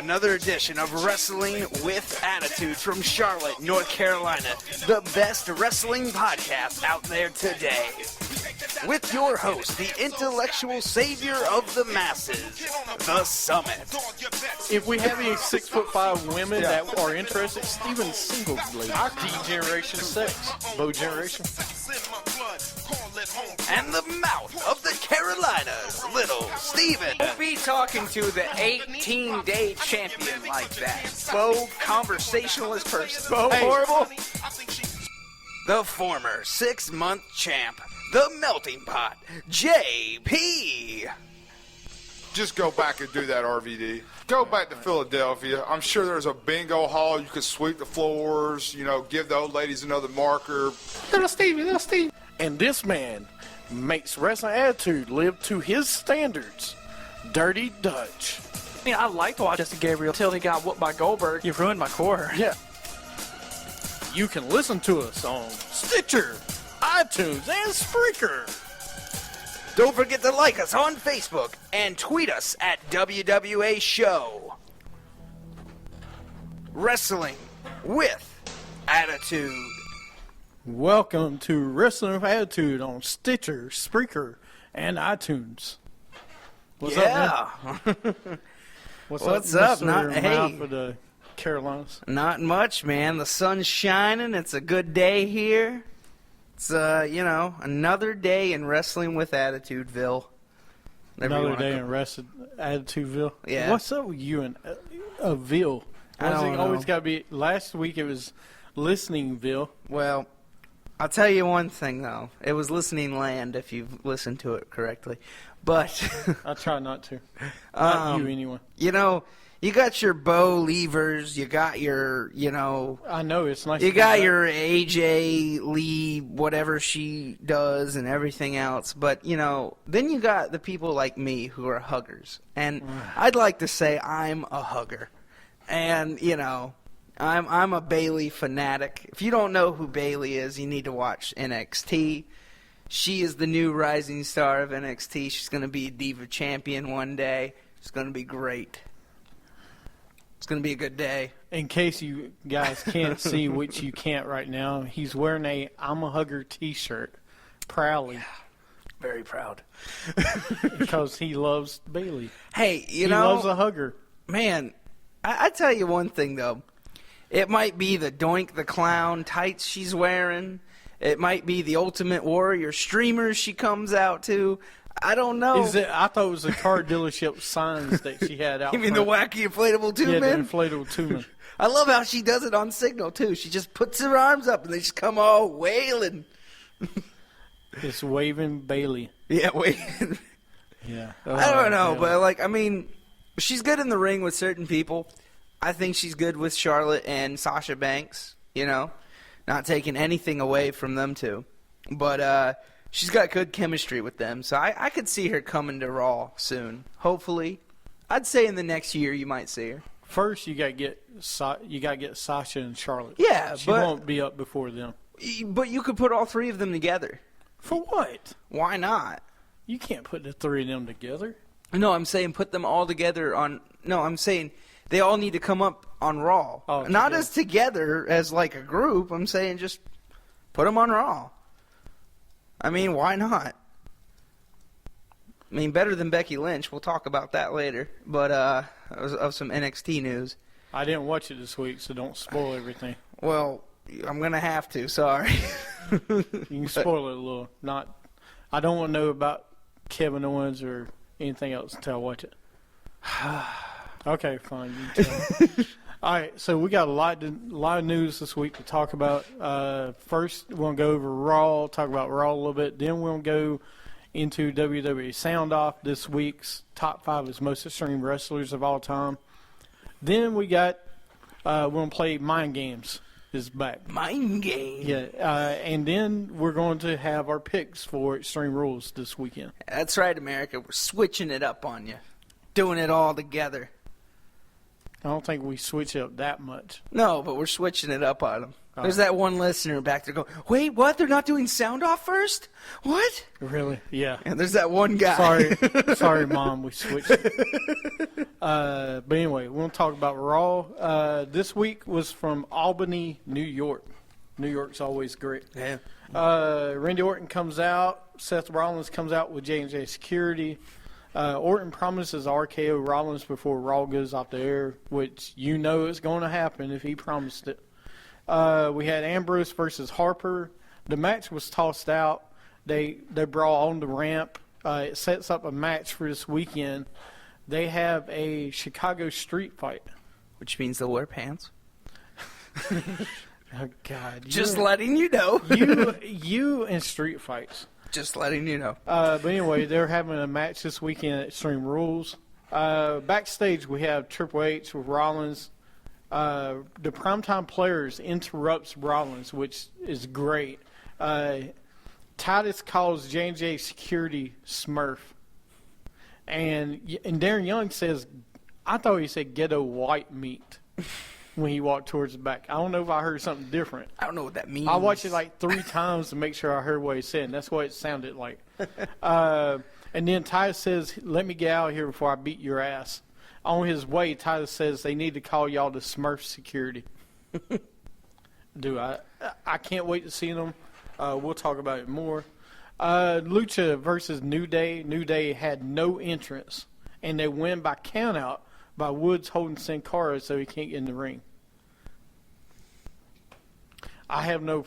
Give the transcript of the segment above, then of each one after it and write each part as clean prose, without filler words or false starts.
another edition of Wrestling with Attitude from Charlotte, North Carolina, the best wrestling podcast out there today. With your host, the intellectual savior of the masses, The Summit. If we have any 6'5" women that are interested, Steven Singlesley, D-Generation 6, Bo Generation. And the mouth of the Carolinas, Little Steven. Don't be talking to the 18-day champion like that. Bo, conversationalist person. Bo, horrible. The former 6-month champ, the melting pot, JP. Just go back and do that, RVD. Go back to Philadelphia. I'm sure there's a bingo hall. You could sweep the floors, give the old ladies another marker. Little Steve. And this man makes Wrestling Attitude live to his standards. Dirty Dutch. I mean, I liked watching Justin Gabriel until he got whooped by Goldberg. You ruined my core. Yeah. You can listen to us on Stitcher, iTunes, and Spreaker. Don't forget to like us on Facebook and tweet us at WWA Show. Wrestling with Attitude. Welcome to Wrestling with Attitude on Stitcher, Spreaker, and iTunes. What's up, man? What's up? Mr. Mouth of the Carolinas? Not much, man. The sun's shining. It's a good day here. It's, another day in Wrestling with Attitudeville. Another day in Attitudeville? Yeah. What's up with you and Ville? I don't know. Always got to be? Last week it was Listeningville. Well, I'll tell you one thing, though. It was Listening Land, if you've listened to it correctly. But I try not to. Not you, anyway. You got your Bo Levers. You got your, I know, it's nice. You got your AJ Lee, whatever she does, and everything else. But, then you got the people like me who are huggers. And I'd like to say I'm a hugger. And, I'm a Bayley fanatic. If you don't know who Bayley is, you need to watch NXT. She is the new rising star of NXT. She's going to be a Diva champion one day. It's going to be great. It's going to be a good day. In case you guys can't see, which you can't right now, he's wearing a I'm a Hugger t-shirt. Proudly. Yeah, very proud. Because he loves Bayley. Hey, he loves a hugger. Man, I tell you one thing, though. It might be the Doink the Clown tights she's wearing. It might be the Ultimate Warrior streamers she comes out to. I don't know. I thought it was the car dealership signs that she had out. You mean the wacky inflatable tube man? Yeah, the inflatable tube man. I love how she does it on Signal, too. She just puts her arms up and they just come all wailing. It's waving Bayley. Yeah, waving. Yeah. I don't know, but, she's good in the ring with certain people. I think she's good with Charlotte and Sasha Banks, not taking anything away from them two. But she's got good chemistry with them, so I could see her coming to Raw soon. Hopefully. I'd say in the next year you might see her. First, you got to get Sasha and Charlotte. Yeah, she won't be up before them. But you could put all three of them together. For what? Why not? You can't put the three of them together. No, I'm saying put them all together on... No, I'm saying... They all need to come up on Raw. Oh, not as together as like a group. I'm saying just put them on Raw. I mean, why not? I mean, better than Becky Lynch. We'll talk about that later. But of some NXT news. I didn't watch it this week, so don't spoil everything. Well, I'm going to have to. Sorry. You can spoil it a little. I don't want to know about Kevin Owens or anything else until I watch it. Okay, fine. You tell me. All right, so we got a lot of news this week to talk about. First, we're going to go over Raw, talk about Raw a little bit. Then we're going to go into WWE Sound Off, this week's top 5 is most extreme wrestlers of all time. Then we got, we're going to play Mind Games is back. Mind Games? Yeah, and then we're going to have our picks for Extreme Rules this weekend. That's right, America. We're switching it up on you. Doing it all together. I don't think we switch it up that much. No, but we're switching it up on them. Oh. There's that one listener back there going, wait, what? They're not doing sound off first? What? Really? Yeah. And there's that one guy. Sorry, Mom, we switched. But anyway, we're going to talk about Raw. This week was from Albany, New York. New York's always great. Yeah. Randy Orton comes out. Seth Rollins comes out with J&J Security. Orton promises RKO Rollins before Raw goes off the air, which you know is going to happen if he promised it. We had Ambrose versus Harper. The match was tossed out. They brought on the ramp. It sets up a match for this weekend. They have a Chicago street fight. Which means they'll wear pants. Oh God! Just letting you know. you and street fights. Just letting you know. But anyway, they're having a match this weekend at Extreme Rules. Backstage, we have Triple H with Rollins. The Primetime Players interrupts Rollins, which is great. Titus calls J&J Security Smurf. And Darren Young says, I thought he said ghetto white meat when he walked towards the back. I don't know if I heard something different. I don't know what that means. I watched it like 3 times to make sure I heard what he said, and that's what it sounded like. And then Titus says, let me get out of here before I beat your ass. On his way, Titus says they need to call y'all to Smurf Security. Dude, I can't wait to see them. We'll talk about it more. Lucha versus New Day. New Day had no entrance, and they win by countout by Woods holding Sin Cara so he can't get in the ring. I have no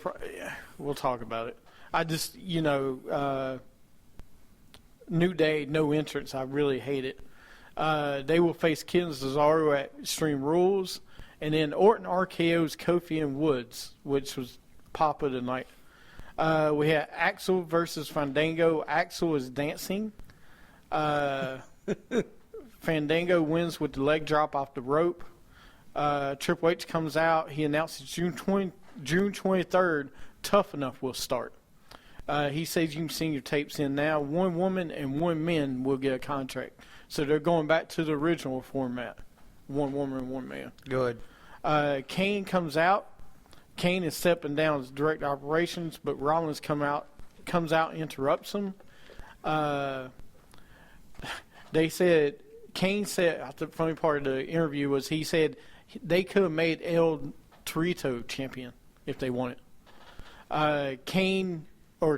we'll talk about it. I just, New Day, no entrance. I really hate it. They will face Ken Cesaro at Extreme Rules. And then Orton RKO's Kofi and Woods, which was pop of the night. We had Axel versus Fandango. Axel is dancing. Fandango wins with the leg drop off the rope. Triple H comes out. He announces June 23rd, Tough Enough will start. He says you can send your tapes in now. 1 woman and 1 man will get a contract. So they're going back to the original format. 1 woman and 1 man. Good. Kane comes out. Kane is stepping down as direct operations, but Rollins comes out and interrupts him. Kane said, the funny part of the interview was he said they could have made El Torito champion if they wanted.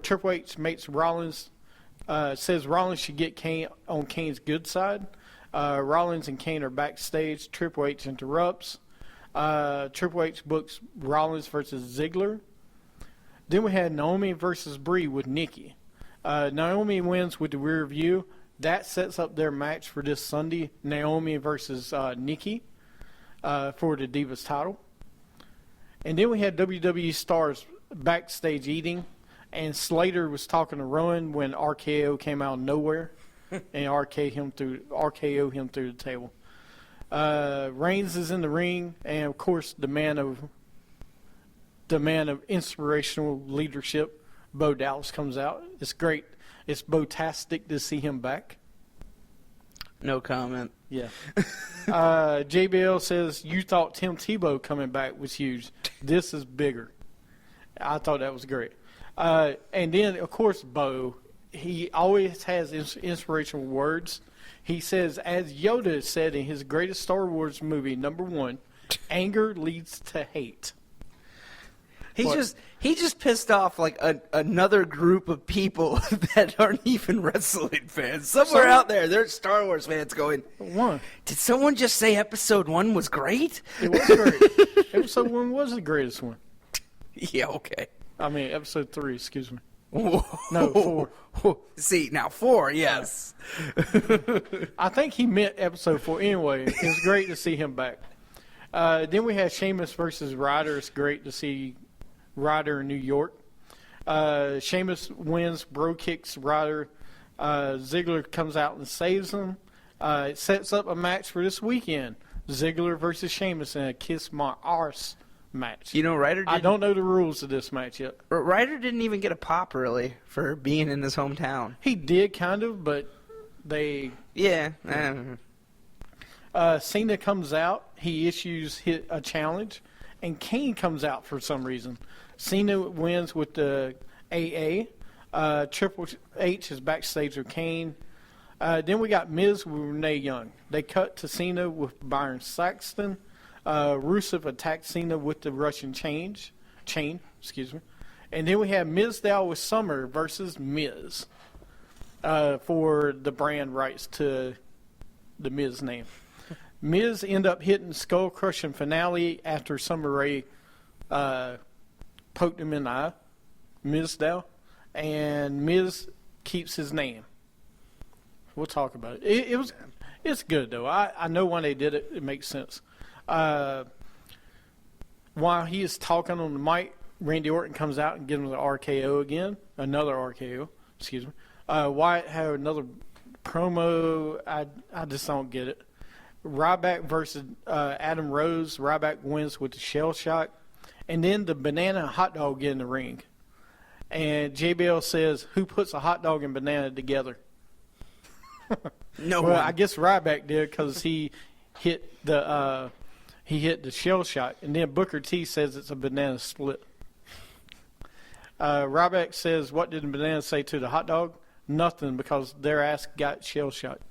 Triple H makes Rollins, says Rollins should get Kane on Kane's good side. Rollins and Kane are backstage. Triple H interrupts. Triple H books Rollins versus Ziggler. Then we had Naomi versus Brie with Nikki. Naomi wins with the rear view. That sets up their match for this Sunday, Naomi versus Nikki for the Divas title. And then we had WWE stars backstage eating, and Slater was talking to Rowan when RKO came out of nowhere and RKO him through the table. Reigns is in the ring, and of course the man of inspirational leadership, Bo Dallas, comes out. It's great. It's Bo-tastic to see him back. No comment. Yeah. JBL says, you thought Tim Tebow coming back was huge. This is bigger. I thought that was great. And then, of course, Bo, he always has inspirational words. He says, as Yoda said in his greatest Star Wars movie, #1, anger leads to hate. He just pissed off like another group of people that aren't even wrestling fans. Somewhere out there, there's Star Wars fans going, One. did someone just say Episode 1 was great? It was great. Episode 1 was the greatest one. Yeah, okay. I mean, Episode 3, excuse me. Whoa. No, 4. See, now 4, yes. I think he meant Episode 4. Anyway, it was great to see him back. Then we had Sheamus versus Ryder. It's great to see Ryder in New York. Sheamus wins, bro kicks Ryder. Ziggler comes out and saves him. It sets up a match for this weekend. Ziggler versus Sheamus in a Kiss My Arse match. You know, Ryder I don't know the rules of this match yet. Ryder didn't even get a pop, really, for being in his hometown. He did kind of, but they... Yeah. Cena comes out. He issues a challenge, and Kane comes out for some reason. Cena wins with the AA. Triple H is backstage with Kane. Then we got Miz with Renee Young. They cut to Cena with Byron Saxton. Rusev attacked Cena with the Russian chain. And then we have Mizdow with Summer versus Miz for the brand rights to the Miz name. Miz end up hitting Skull Crushing Finale after Summer Rae poked him in the eye, Mizdow, and Miz keeps his name. We'll talk about it. It's good though. I know when they did it, it makes sense. While he is talking on the mic, Randy Orton comes out and gives him the RKO again, another RKO. Excuse me. Wyatt had another promo. I just don't get it. Ryback versus Adam Rose. Ryback wins with the shell shock. And then the banana hot dog get in the ring. And JBL says, who puts a hot dog and banana together? No well, one. I guess Ryback did because he hit the shell shock. And then Booker T says it's a banana split. Ryback says, what did the banana say to the hot dog? Nothing, because their ass got shell shocked.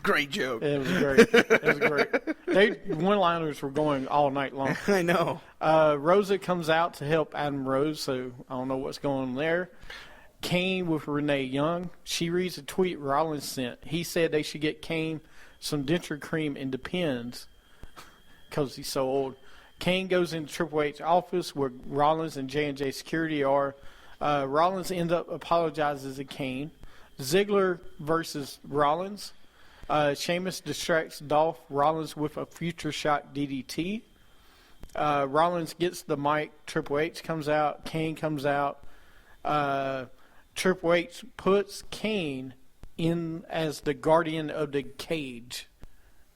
Great joke. It was great. One-liners were going all night long. I know. Rosa comes out to help Adam Rose, so I don't know what's going on there. Kane with Renee Young. She reads a tweet Rollins sent. He said they should get Kane some denture cream and Depends because he's so old. Kane goes into Triple H office where Rollins and J&J security are. Rollins ends up apologizes to Kane. Ziggler versus Rollins. Sheamus distracts Dolph Rollins with a future shock DDT. Rollins gets the mic. Triple H comes out. Kane comes out. Triple H puts Kane in as the guardian of the cage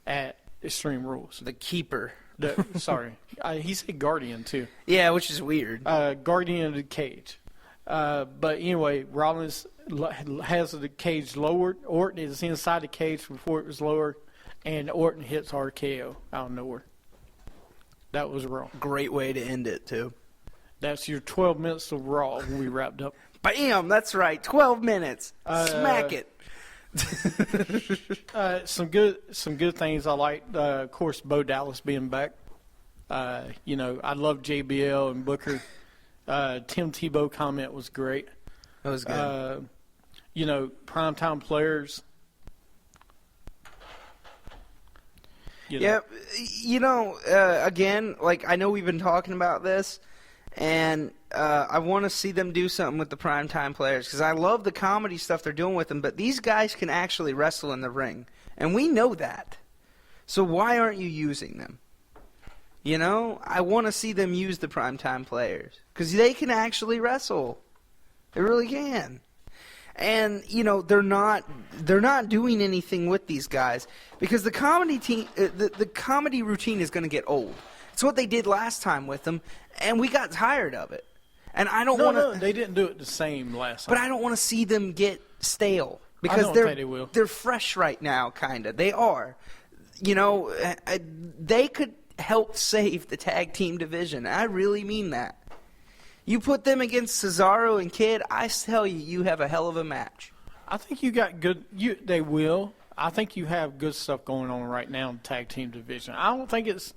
at Extreme Rules. The keeper. Sorry. He said guardian, too. Yeah, which is weird. Guardian of the cage. But anyway, Rollins has the cage lowered. Orton is inside the cage before it was lowered, and Orton hits RKO out of nowhere. That was Raw. Great way to end it, too. That's your 12 minutes of Raw when we wrapped up. Bam! That's right. 12 minutes. Smack it. Some good things I liked. Of course, Bo Dallas being back. I love JBL and Booker. Tim Tebow comment was great. That was good. Primetime players. Yeah, again, like I know we've been talking about this, and I want to see them do something with the primetime players because I love the comedy stuff they're doing with them, but these guys can actually wrestle in the ring, and we know that. So why aren't you using them? I want to see them use the primetime players because they can actually wrestle. They really can. And they're not doing anything with these guys because the comedy team, the comedy routine is going to get old. It's what they did last time with them, and we got tired of it. And I don't want to. No, they didn't do it the same last time. But I don't want to see them get stale because I don't think they will. They're fresh right now, kind of. They are. They could help save the tag team division. I really mean that. You put them against Cesaro and Kidd, I tell you, you have a hell of a match. I think you got good. They will. I think you have good stuff going on right now in the tag team division. I don't think it's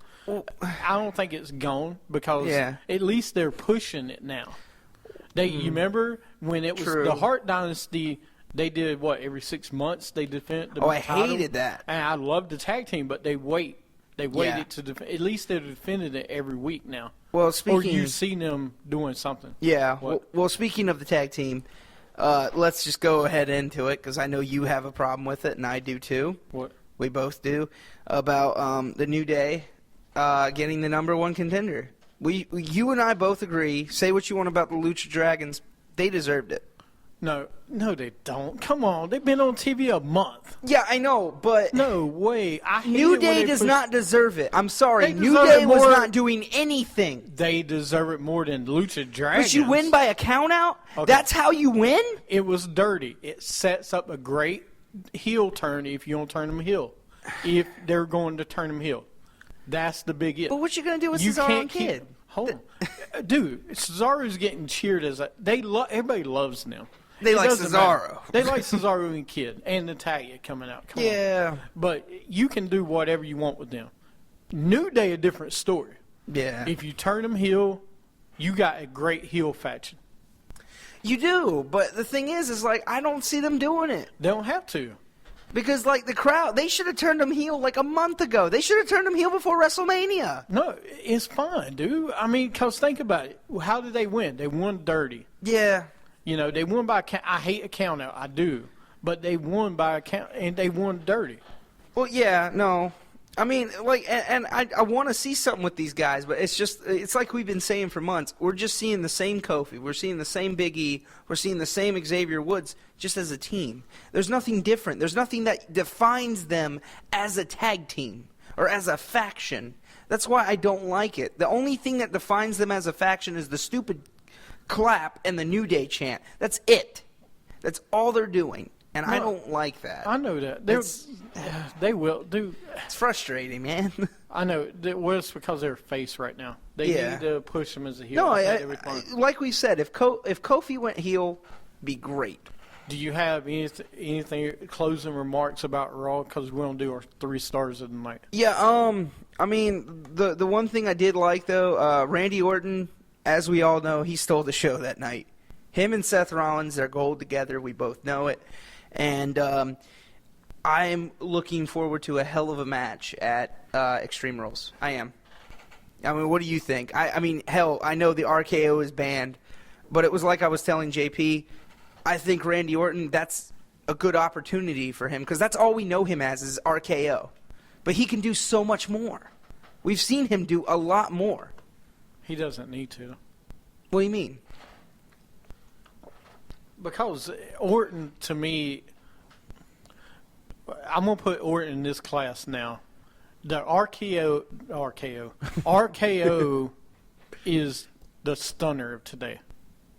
gone because at least they're pushing it now. You remember when it was the Hart Dynasty? They did what every 6 months they defend the I title. hated that. And I loved the tag team, but they waited to defend. At least they're defending it every week now. Well, or you've seen them doing something. Yeah. Well, speaking of the tag team, let's just go ahead into it because I know you have a problem with it, and I do too. What? We both do. About the New Day getting the number one contender. You and I both agree. Say what you want about the Lucha Dragons. They deserved it. No, they don't. Come on. They've been on TV a month. Yeah, I know, but no way. New Day does not deserve it. I'm sorry. New Day was not doing anything. They deserve it more than Lucha Dragons. But you win by a countout? Okay. That's how you win? It was dirty. It sets up a great heel turn if you don't turn them heel. if they're going to turn him heel. That's the big it. But what you gonna do with You Cesaro can't and keep- Kid? Hold on. Dude, Cesaro's getting cheered as a. Everybody loves them. They It like doesn't Cesaro. matter. They like Cesaro and Kid and Natalya coming out. Come on. Yeah. But you can do whatever you want with them. New Day, a different story. Yeah. If you turn them heel, you got a great heel faction. You do, but the thing is like I don't see them doing it. They don't have to. Because, like, the crowd, they should have turned him heel like a month ago. They should have turned him heel before WrestleMania. No, it's fine, dude. I mean, because think about it. How did they win? They won dirty. Yeah. You know, they won by a count. I hate a count out. I do. But they won by a count, and they won dirty. Well, yeah, no. I mean, like, and I want to see something with these guys, but it's like we've been saying for months. We're just seeing the same Kofi. We're seeing the same Big E. We're seeing the same Xavier Woods just as a team. There's nothing different. There's nothing that defines them as a tag team or as a faction. That's why I don't like it. The only thing that defines them as a faction is the stupid clap and the New Day chant. That's it. That's all they're doing. And I don't like that. I know that. It's- They will. Dude, It's frustrating, man. I know. Well, it's because they're face right now. They Yeah. need to push them as a heel. No, Like, like we said, if Kofi went heel, be great. do you have anything closing remarks about Raw? Because we don't do our 3 stars of the night. Yeah, I mean, the one thing I did like though, Randy Orton, as we all know, he stole the show that night. Him and Seth Rollins, they're gold together. We both know it, and I'm looking forward to a hell of a match at Extreme Rules. I am. I mean, what do you think? I mean, hell, I know the RKO is banned, but it was like I was telling JP. I think Randy Orton, that's a good opportunity for him because that's all we know him as is RKO. But he can do so much more. We've seen him do a lot more. He doesn't need to. What do you mean? Because Orton, to me, I'm going to put Orton in this class now. The RKO is the stunner of today.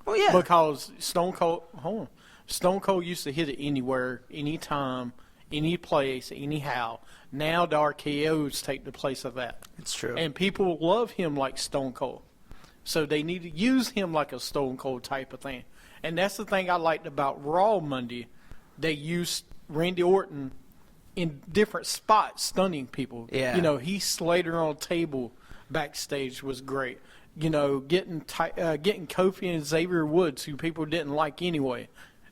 Well, yeah. Because Stone Cold used to hit it anywhere, anytime, any place, anyhow. Now the RKOs take the place of that. It's true. And people love him like Stone Cold. So they need to use him like a Stone Cold type of thing. And that's the thing I liked about Raw Monday. They used Randy Orton in different spots, stunning people. Yeah. You know, Heath Slater on a table backstage was great. You know, getting Kofi and Xavier Woods, who people didn't like anyway,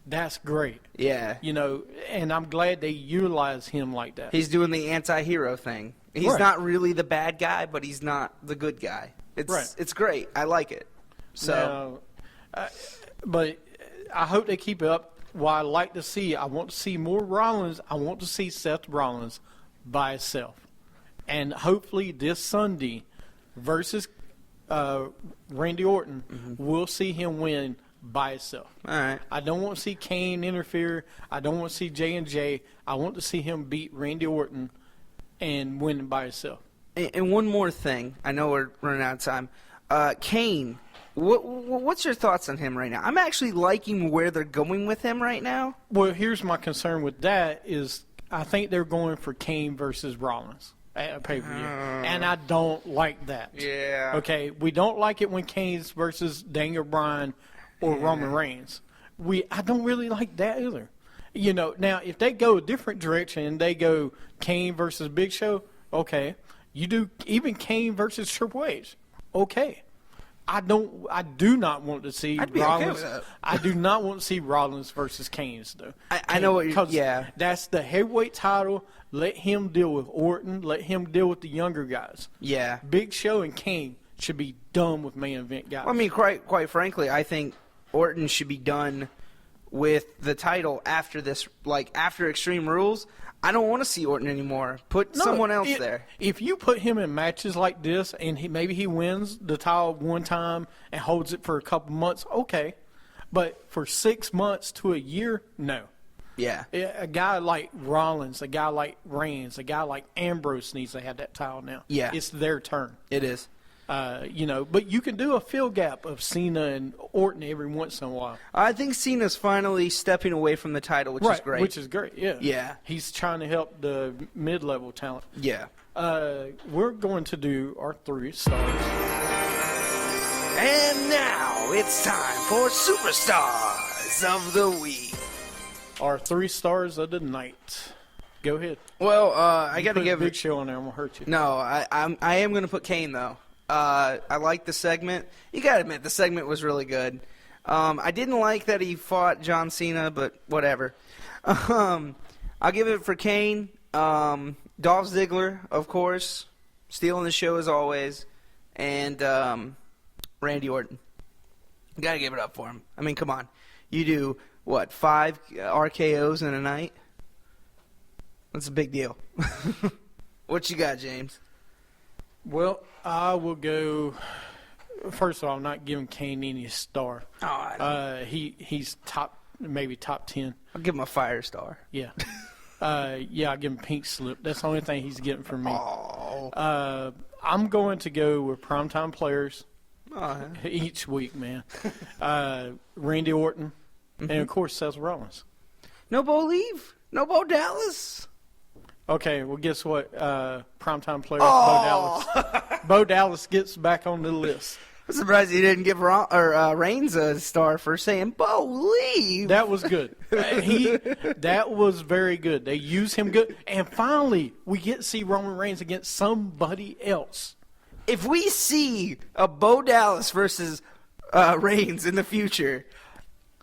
that's great. Yeah. You know, and I'm glad they utilize him like that. He's doing the anti-hero thing. He's Right. not really the bad guy, but he's not the good guy. It's great. I like it. So, But I hope they keep it up. What I like to see, I want to see more Rollins. I want to see Seth Rollins by himself. And hopefully this Sunday versus Randy Orton, we'll see him win by himself. all right. I don't want to see Kane interfere. I don't want to see J&J. I want to see him beat Randy Orton and win by himself. And one more thing. I know we're running out of time. Kane, what's your thoughts on him right now? I'm actually liking where they're going with him right now. Well, here's my concern with that is I think they're going for Kane versus Rollins at a pay-per-view. And I don't like that. Yeah. Okay, we don't like it when Kane's versus Daniel Bryan or Roman Reigns. I don't really like that either. You know, now if they go a different direction and they go Kane versus Big Show, okay. You do even Kane versus Triple H, okay. I do not want to see I'd be okay Rollins. with that. I do not want to see Rollins versus Kane's though. I know what you're. 'Cause Yeah. that's the heavyweight title. Let him deal with Orton. Let him deal with the younger guys. Yeah. Big Show and Kane should be done with main event guys. I mean, quite frankly, I think Orton should be done with the title after this, like after Extreme Rules. I don't want to see Orton anymore. Put someone else there. If you put him in matches like this and maybe he wins the title one time and holds it for a couple months, okay. But for 6 months to a year, no. Yeah. A guy like Rollins, a guy like Reigns, a guy like Ambrose needs to have that title now. Yeah. It's their turn. It is. But you can do a fill gap of Cena and Orton every once in a while. I think Cena's finally stepping away from the title, which is great. Which is great, yeah. Yeah. He's trying to help the mid-level talent. Yeah. We're going to do our 3 stars. And now it's time for Superstars of the Week. Our 3 stars of the night. Go ahead. Well, I got to Put give Big Show on there. I'm going to hurt you. No, I am going to put Kane, though. I like the segment. You got to admit, the segment was really good. I didn't like that he fought John Cena, but whatever. I'll give it for Kane. Dolph Ziggler, of course, stealing the show as always. And Randy Orton. Got to give it up for him. I mean, come on. You do, 5 RKOs in a night? That's a big deal. What you got, James? Well, I will go. First of all, I'm not giving Kane any star. He's maybe top 10. I'll give him a fire star. Yeah. I'll give him pink slip. That's the only thing he's getting from me. Oh. I'm going to go with primetime players Oh, each week, man. Randy Orton, and of course Seth Rollins. no Bo Leave? No Bo Dallas? Okay, well, guess what? Primetime players, Bo Dallas. Bo Dallas gets back on the list. I'm surprised he didn't give Reigns a star for saying Bo Leave. That was good. That was very good. They use him good. And finally, we get to see Roman Reigns against somebody else. If we see a Bo Dallas versus Reigns in the future,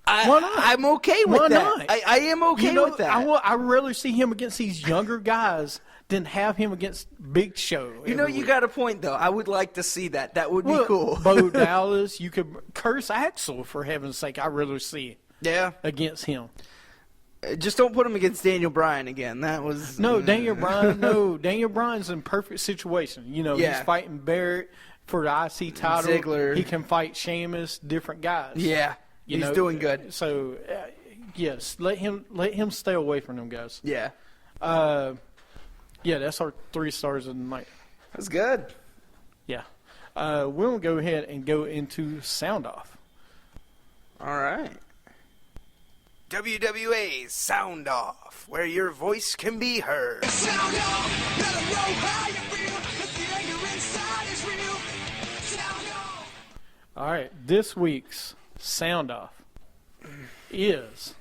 Why not? I'm okay with Why that. not? I am okay with that. I rather see him against these younger guys than have him against Big Show. You got a point, though. I would like to see that. That would be cool. Bo Dallas, you could curse Axel, for heaven's sake. I'd rather see it Yeah. against him. Just don't put him against Daniel Bryan again. That was... No, Daniel Bryan, no. Daniel Bryan's in perfect situation. Yeah. He's fighting Barrett for the IC title. Ziggler. He can fight Sheamus, different guys. Yeah. He's doing good. So, yes, let him stay away from them guys. Yeah. That's our 3 stars of the night. That's good. Yeah. We'll go ahead and go into Sound Off. All right. WWA's Sound Off, where your voice can be heard. Sound off, let 'em know how you feel. If the anger inside is real. Sound off. All right. This week's Sound Off is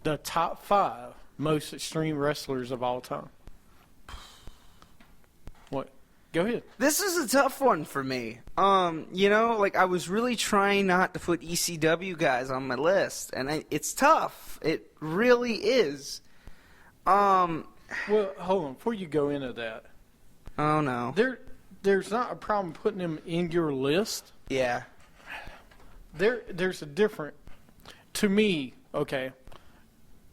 the top 5 most extreme wrestlers of all time. What? Go ahead. This is a tough one for me. I was really trying not to put ECW guys on my list, and it's tough. It really is. Well, hold on. Before you go into that, Oh no. there's not a problem putting them in your list. Yeah. There's a different. To me, okay,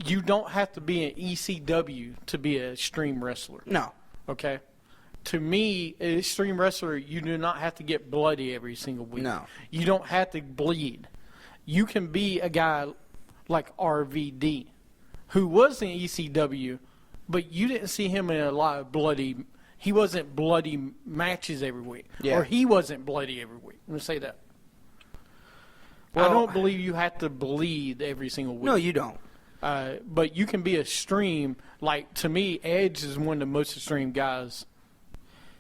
you don't have to be an ECW to be an extreme wrestler. No. Okay. To me, an extreme wrestler, you do not have to get bloody every single week. No. You don't have to bleed. You can be a guy like RVD, who was in ECW, but you didn't see him in a lot of bloody. He wasn't bloody matches every week, Yeah. or he wasn't bloody every week. Let me say that. Well, I don't believe you have to bleed every single week. No, you don't. But you can be extreme. Like, to me, Edge is one of the most extreme guys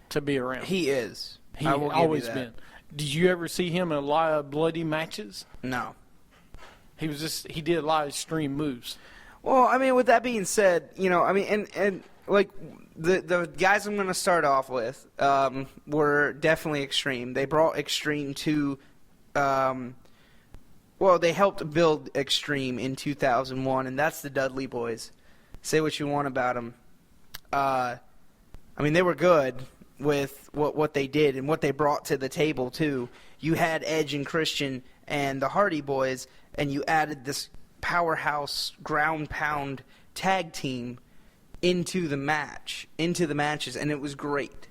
to be around. He is. He I will give always you that. been. Did you ever see him in a lot of bloody matches? No. He did a lot of extreme moves. Well, I mean, with that being said, and like the guys I'm going to start off with were definitely extreme. They brought extreme to, they helped build extreme in 2001, and that's the Dudley Boys. Say what you want about them. They were good with what they did and what they brought to the table too. You had Edge and Christian and the Hardy Boys, and you added this powerhouse ground pound tag team into the matches, and it was great.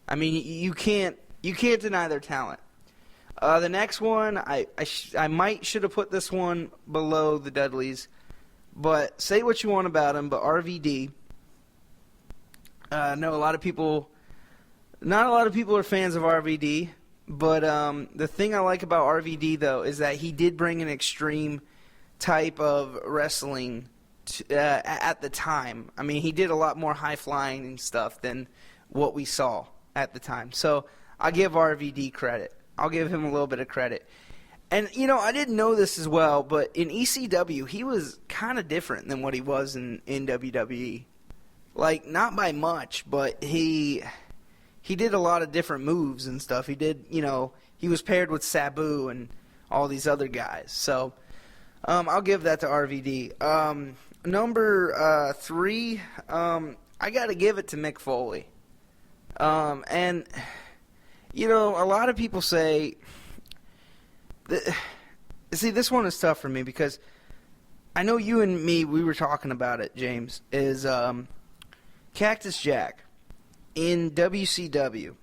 I mean, you can't deny their talent. The next one, I should have put this one below the Dudleys, but say what you want about him, but RVD. I know a lot of people Not a lot of people are fans of RVD, but the thing I like about RVD, though, is that he did bring an extreme type of wrestling at the time. I mean, he did a lot more high-flying and stuff than what we saw at the time. So I'll give RVD credit. I'll give him a little bit of credit. And, you know, I didn't know this as well, but in ECW, he was kind of different than what he was in WWE. Like, not by much, but he did a lot of different moves and stuff. He did, you know, he was paired with Sabu and all these other guys. So I'll give that to RVD. Number 3, I got to give it to Mick Foley. And, you know, a lot of people say, see, this one is tough for me because I know you and me, we were talking about it, James, is Cactus Jack in WCW.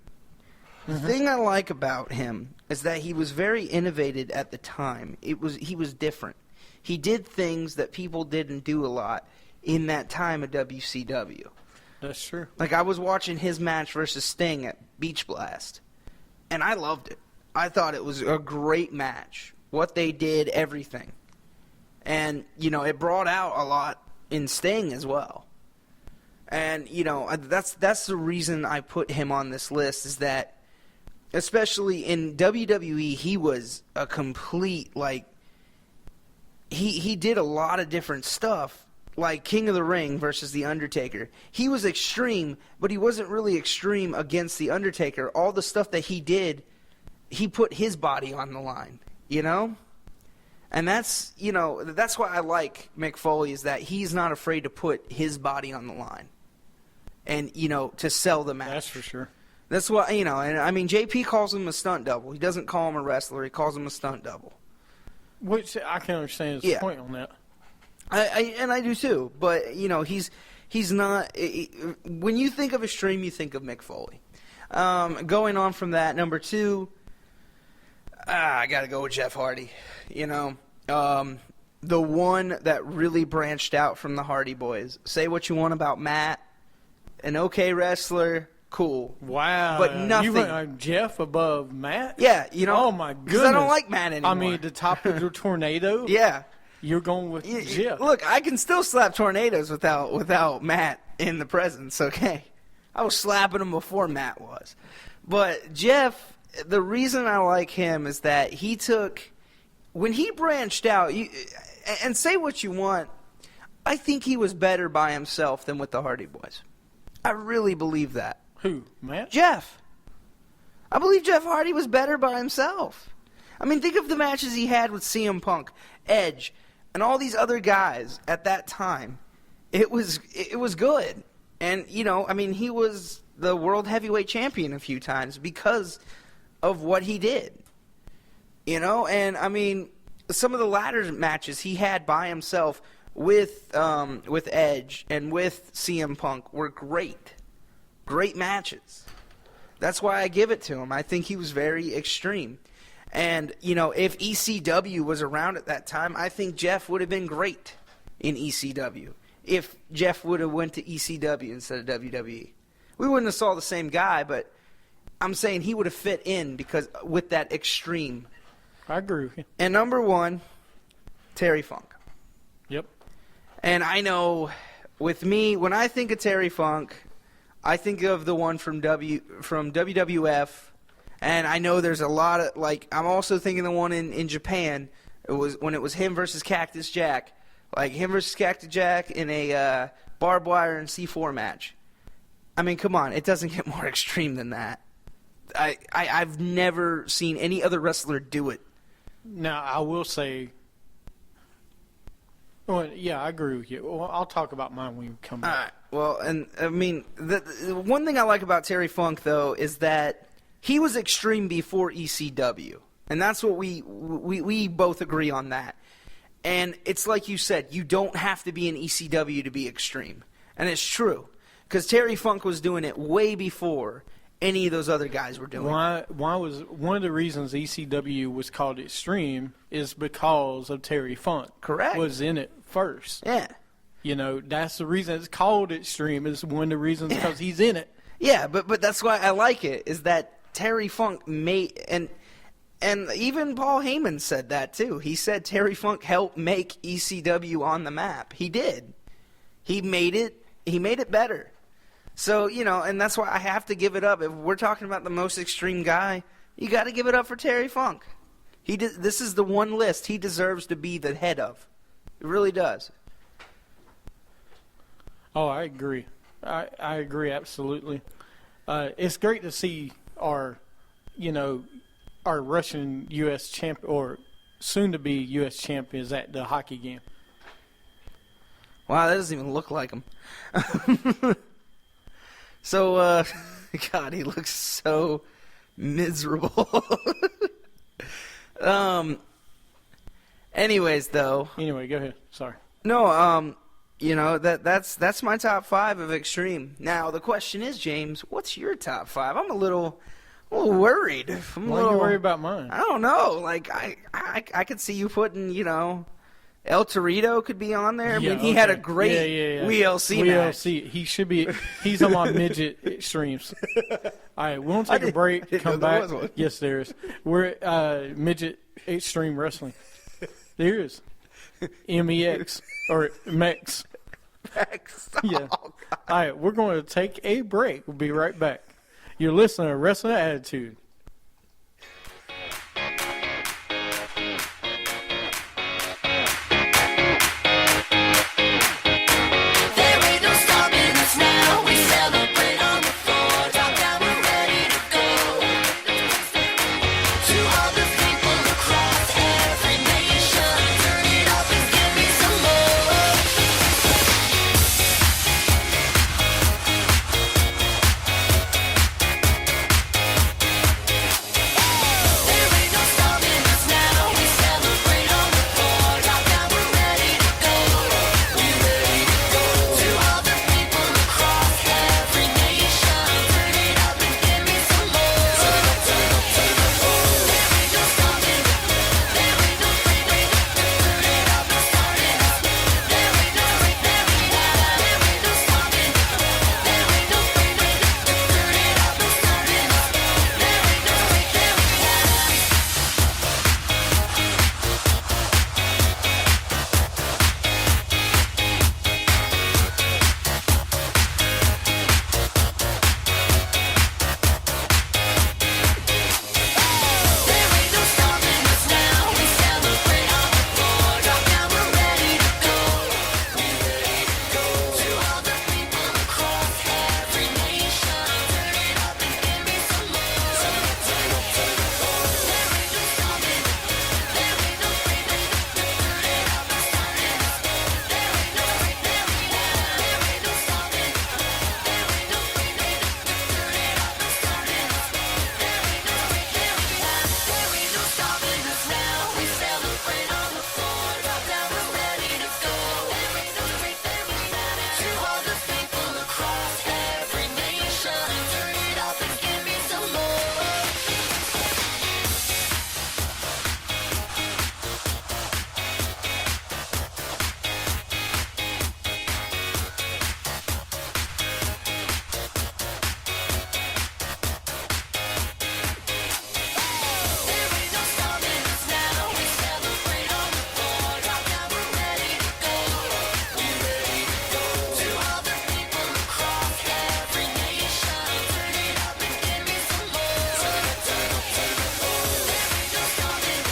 The thing I like about him is that he was very innovative at the time. He was different. He did things that people didn't do a lot in that time of WCW. That's true. Like, I was watching his match versus Sting at Beach Blast, and I loved it. I thought it was a great match. What they did, everything. And, you know, it brought out a lot in Sting as well. And, you know, that's the reason I put him on this list, is that, especially in WWE, he was a complete, like, he did a lot of different stuff, like King of the Ring versus The Undertaker. He was extreme, but he wasn't really extreme against The Undertaker. All the stuff that he did, he put his body on the line, you know? And that's, you know, that's why I like Mick Foley, is that he's not afraid to put his body on the line. And, you know, to sell the match. That's for sure. That's why, you know, and I mean, JP calls him a stunt double. He doesn't call him a wrestler. He calls him a stunt double. Which I can understand his point on that. I do too. But, you know, he's not. When you think of Extreme, you think of Mick Foley. Going on from that, number 2, I got to go with Jeff Hardy. You know, the one that really branched out from the Hardy Boys. Say what you want about Matt. An okay wrestler, cool. Wow. But nothing. You went Jeff above Matt? Yeah, you know. Oh, my goodness. Because I don't like Matt anymore. I mean, the top of the tornado? Yeah. You're going with Jeff. Look, I can still slap tornadoes without Matt in the presence, okay? I was slapping him before Matt was. But Jeff, the reason I like him is that he took, when he branched out, and say what you want, I think he was better by himself than with the Hardy Boys. I really believe that. Who, Matt? Jeff. I believe Jeff Hardy was better by himself. I mean, think of the matches he had with CM Punk, Edge, and all these other guys at that time. It was good. And, you know, I mean, he was the World Heavyweight Champion a few times because of what he did. You know, and, I mean, some of the ladder matches he had by himself with Edge and with CM Punk were great. Great matches. That's why I give it to him. I think he was very extreme. And, you know, if ECW was around at that time, I think Jeff would have been great in ECW. If Jeff would have went to ECW instead of WWE. We wouldn't have saw the same guy, but I'm saying he would have fit in because with that extreme. I agree with you. And number 1, Terry Funk. Yep. And I know, with me, when I think of Terry Funk, I think of the one from WWF, and I know there's a lot of, like, I'm also thinking the one in Japan. It was when it was him versus Cactus Jack, like him versus Cactus Jack in a barbed wire and C4 match. I mean, come on, it doesn't get more extreme than that. I've never seen any other wrestler do it. Now, I will say, well, yeah, I agree with you. Well, I'll talk about mine when you come back. All right. Well, and I mean, the one thing I like about Terry Funk, though, is that he was extreme before ECW. And that's what we both agree on that. And it's like you said, you don't have to be in ECW to be extreme. And it's true. Because Terry Funk was doing it way before any of those other guys were doing it. Why was one of the reasons ECW was called Extreme is because of Terry Funk. Correct. Was in it first. Yeah. You know, that's the reason it's called Extreme. Is one of the reasons because he's in it. Yeah, but that's why I like it, is that Terry Funk made, and even Paul Heyman said that too. He said Terry Funk helped make ECW on the map. He did. He made it better. So, and that's why I have to give it up. If we're talking about the most extreme guy, you got to give it up for Terry Funk. This is the one list he deserves to be the head of. It really does. Oh, I agree. I agree absolutely. It's great to see our Russian U.S. champ or soon to be U.S. champions at the hockey game. Wow, that doesn't even look like him. So, God, he looks so miserable. Anyways, though. Anyway, go ahead. Sorry. No, that's my top 5 of Extreme. Now, the question is, James, what's your top 5? I'm a little worried. Why are you worried about mine? I don't know. Like, I could see you putting, El Torito could be on there. I mean, he had a great WLC match. He should be. He's on my midget extremes. All right, we'll take a break. Come there back. was one. Yes, there is. We're at midget extreme wrestling. There is. MEX or MEX. Max. Yeah. Oh, God. All right, we're going to take a break. We'll be right back. You're listening to Wrestling Attitude. There ain't no stopping us now. We celebrate on the floor. Top down, we're ready to go. To all the people across every nation, turn it up and give me some more. There ain't no stopping us now. We celebrate on the floor. Top down, we're ready to go. We're ready to go. To all the people across every nation, turn it up and give me some more. Turn up, turn up, turn up. There ain't no stopping. There ain't no turn it up and starting up. There ain't no stopping. There ain't no turn it up and starting up. There ain't no There ain't no stopping us now. We celebrate on the floor. Drop down, we're ready to go. We're ready to go. To all the people across every nation, turn it up and give me some more. Turn up, turn up, turn up. There ain't no stopping. There ain't no turn it up and starting up. There ain't no stopping. There ain't no turn it up and starting up. There ain't no stopping us now. We celebrate on the floor. Top down, we're ready to go. There ain't no to all the people across every nation, turn it up and give me some more. There ain't no stopping us now. We celebrate on the floor. Top down, we're ready to go. We're ready to go. To all the people across every nation, turn it up and give me some more. Turn up, turn up, turn up. There ain't no stopping.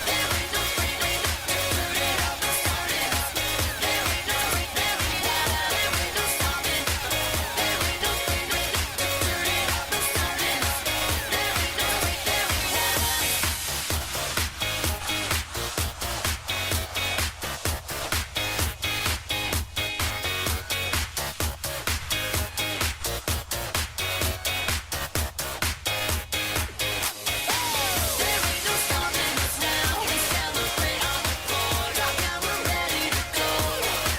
There ain't no turn it up and starting up. There ain't no stopping. There ain't no turn it up and starting up. There ain't no stopping us now. We celebrate on the floor. Drop down, we're ready to go.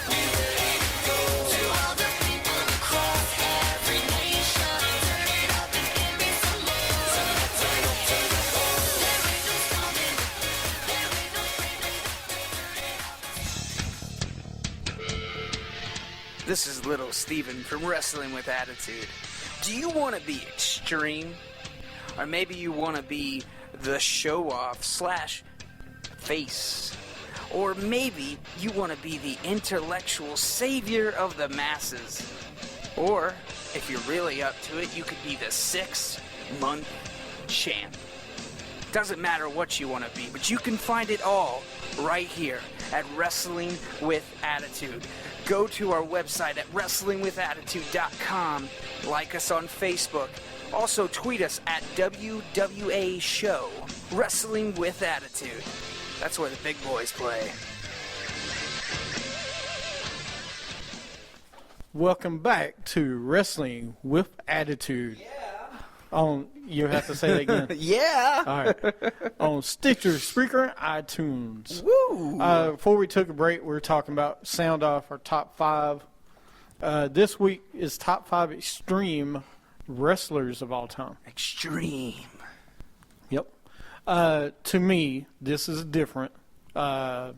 We're ready to go. To all the people across every nation, turn it up and give me some more. Turn up, turn up, turn up. There ain't no stopping. There ain't no This is Little Steven from Wrestling with Attitude. Do Do you want to be extreme? Or maybe you want to be the show-off / face? Or maybe you want to be the intellectual savior of the masses? Or, if you're really up to it, you could be the 6-month champ. Doesn't matter what you want to be, but you can find it all right here at Wrestling with Attitude. Go to our website at wrestlingwithattitude.com. Like us on Facebook. Also tweet us at WWA Show. Wrestling with Attitude. That's where the big boys play. Welcome back to Wrestling with Attitude. You have to say that again. Yeah. All right. On Stitcher, Spreaker, iTunes. Woo. Before we took a break, we were talking about sound off our top 5. This week is top 5 extreme wrestlers of all time. Extreme. Yep. To me, this is different. Look,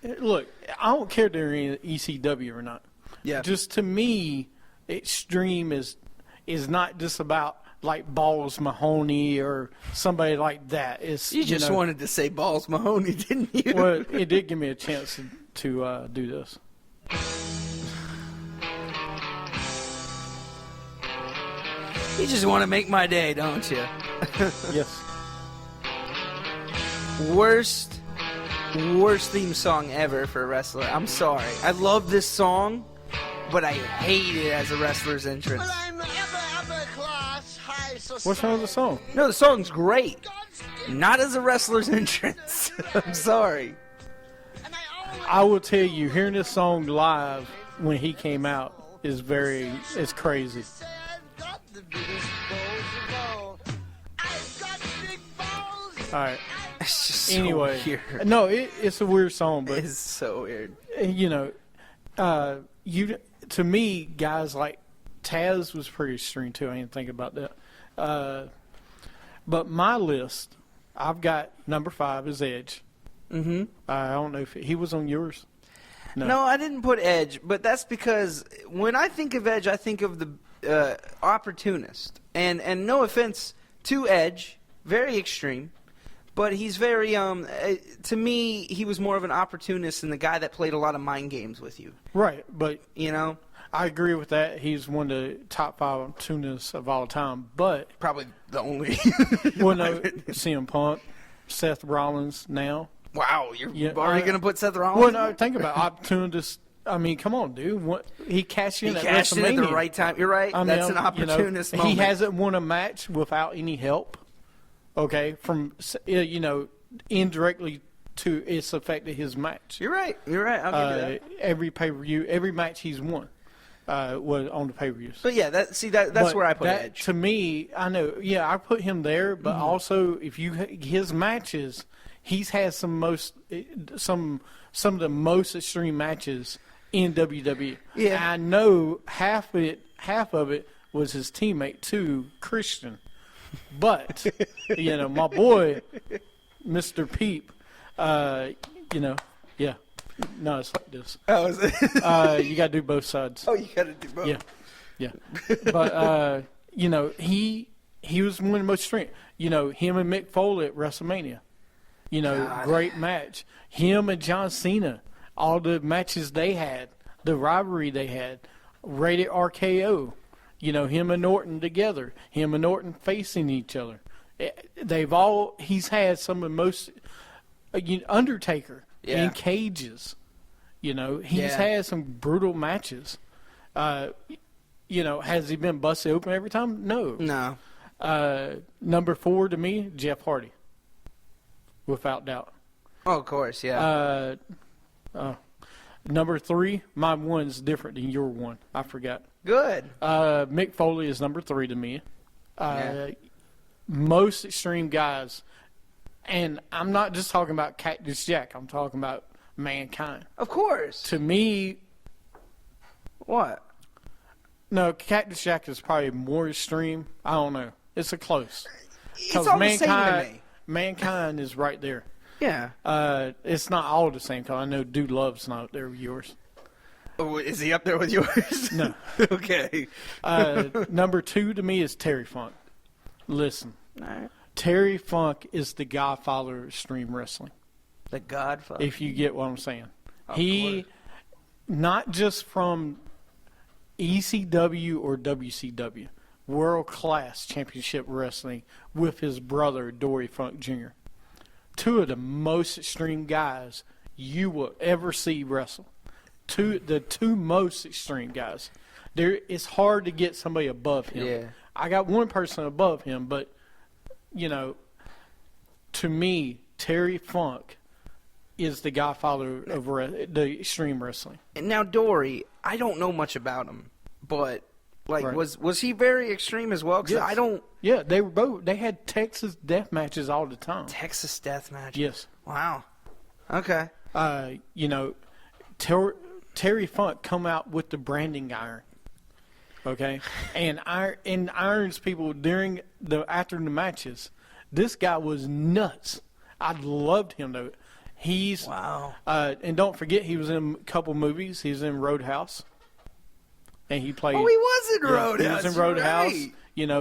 I don't care if they're in ECW or not. Yeah. Just to me, extreme is not just about like Balls Mahoney or somebody like that. It's You just know, wanted to say Balls Mahoney, didn't you? Well, it did give me a chance to do this. You just want to make my day, don't you? Yes. Worst theme song ever for a wrestler. I'm sorry. I love this song, but I hate it as a wrestler's entrance. I'm upper class, high society. What's wrong with the song? No, the song's great. Not as a wrestler's entrance. I'm sorry. I will tell you, hearing this song live when he came out is crazy. All right. It's just so Anyway, weird. no, it's a weird song, but It's so weird. you know, to me, guys like Taz was pretty extreme too. I didn't think about that. But my list, I've got number 5 is Edge. Mm-hmm. I don't know if he was on yours. No, I didn't put Edge, but that's because when I think of Edge, I think of the opportunist. And no offense to Edge, very extreme, but he's very to me, he was more of an opportunist and the guy that played a lot of mind games with you. Right, but You know, I agree with that. He's one of the top 5 tunists of all time. But probably the only. well, no, CM Punk, Seth Rollins now. Wow, you're Yeah, already I- going to put Seth Rollins? Well, no, think about it. Opportunist. I mean, come on, dude. He cashed in He at cashed in WrestleMania. at the right time. You're right. I mean, That's an you know, opportunist moment. He hasn't won a match without any help. Okay, from indirectly to it's affected his match. You're right. You're right. I'll give you that. Every pay-per-view, every match he's won was on the pay-per-views. But yeah, that's But where I put that, Edge. To me, I know. Yeah, I put him there, Mm-hmm. but also if his matches, he's had some of the most extreme matches in WWE. Yeah. I know half of it was his teammate too, Christian. But my boy, Mr. Peep, yeah. No, it's like this. Oh, is it? You got to do both sides. Oh, you got to do both. Yeah. But he was one of the most extreme. Him and Mick Foley at WrestleMania. Great match. Him and John Cena, all the matches they had, the rivalry they had, rated RKO. Him and Norton together, him and Norton facing each other. He's had some of the most, Undertaker in cages. He's had some brutal matches. Has he been busted open every time? No. No. Number 4 to me, Jeff Hardy. Without doubt. Oh, of course, yeah. Number 3, my one's different than your one. I forgot. Good. Mick Foley is number 3 to me. Most extreme guys, and I'm not just talking about Cactus Jack. I'm talking about Mankind. Of course. To me, What? no, Cactus Jack is probably more extreme. I don't know. It's a close. It's all the same to me. Mankind is right there. Yeah. It's not all the same. Cause I know Dude Love's not there with yours. Oh, is he up there with yours? No. Okay. Number 2 to me is Terry Funk. Listen, All right. Terry Funk is the godfather of extreme wrestling. The Godfather. If you get what I'm saying, Of he course. not just from ECW or WCW, world class championship wrestling with his brother Dory Funk Jr. 2 of the most extreme guys you will ever see wrestle. The two most extreme guys. It's hard to get somebody above him. Yeah. I got one person above him, but to me, Terry Funk is the godfather of the extreme wrestling. And now Dory, I don't know much about him, but like, Right. was he very extreme as well? 'Cause Yes. I don't. Yeah, they had Texas death matches all the time. Texas death match. Yes. Wow. Okay. Terry Funk come out with the branding iron. Okay, and irons people after the matches. This guy was nuts. I loved him though. He's Wow. And don't forget he was in a couple movies. He was in Roadhouse, and he played. Oh, he was in Yeah, Roadhouse. He was in Roadhouse. Right.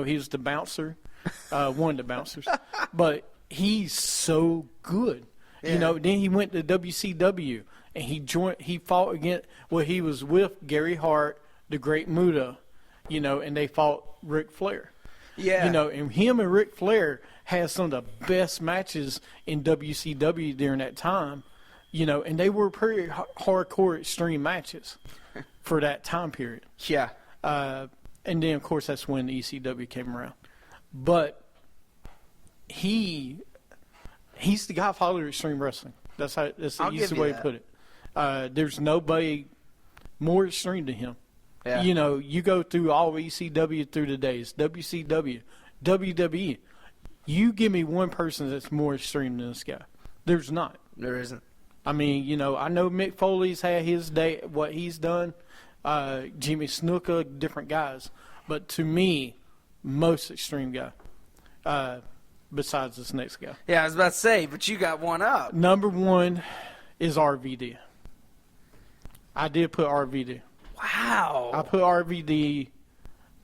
He was the bouncer, one of the bouncers. But he's so good. Yeah. Then he went to WCW and he fought against. Well, he was with Gary Hart, the Great Muta, and they fought Ric Flair. Yeah. And him and Ric Flair had some of the best matches in WCW during that time. And they were pretty hardcore, extreme matches for that time period. Yeah. And then, of course, that's when ECW came around. But he's the godfather of extreme wrestling. That's the I'll give easy you way that. to put it. There's nobody more extreme than him. Yeah. You go through all ECW through the days, WCW, WWE. You give me one person that's more extreme than this guy. There's not. There isn't. I mean, I know Mick Foley's had his day, what he's done. Jimmy Snuka, different guys. But to me, most extreme guy, besides this next guy. Yeah, I was about to say, but you got one up. Number 1 is RVD. I did put RVD. Wow. I put RVD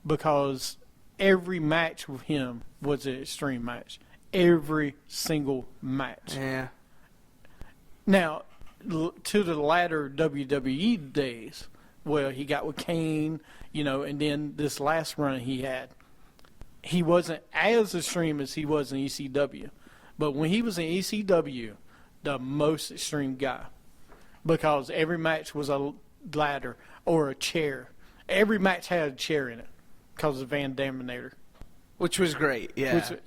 because every match with him was an extreme match. Every single match. Yeah. Now, to the latter WWE days, well, he got with Kane, and then this last run he had, he wasn't as extreme as he was in ECW. But when he was in ECW, the most extreme guy, because every match was a ladder or a chair. Every match had a chair in it because of Van Daminator. Which was great. Yeah. Which,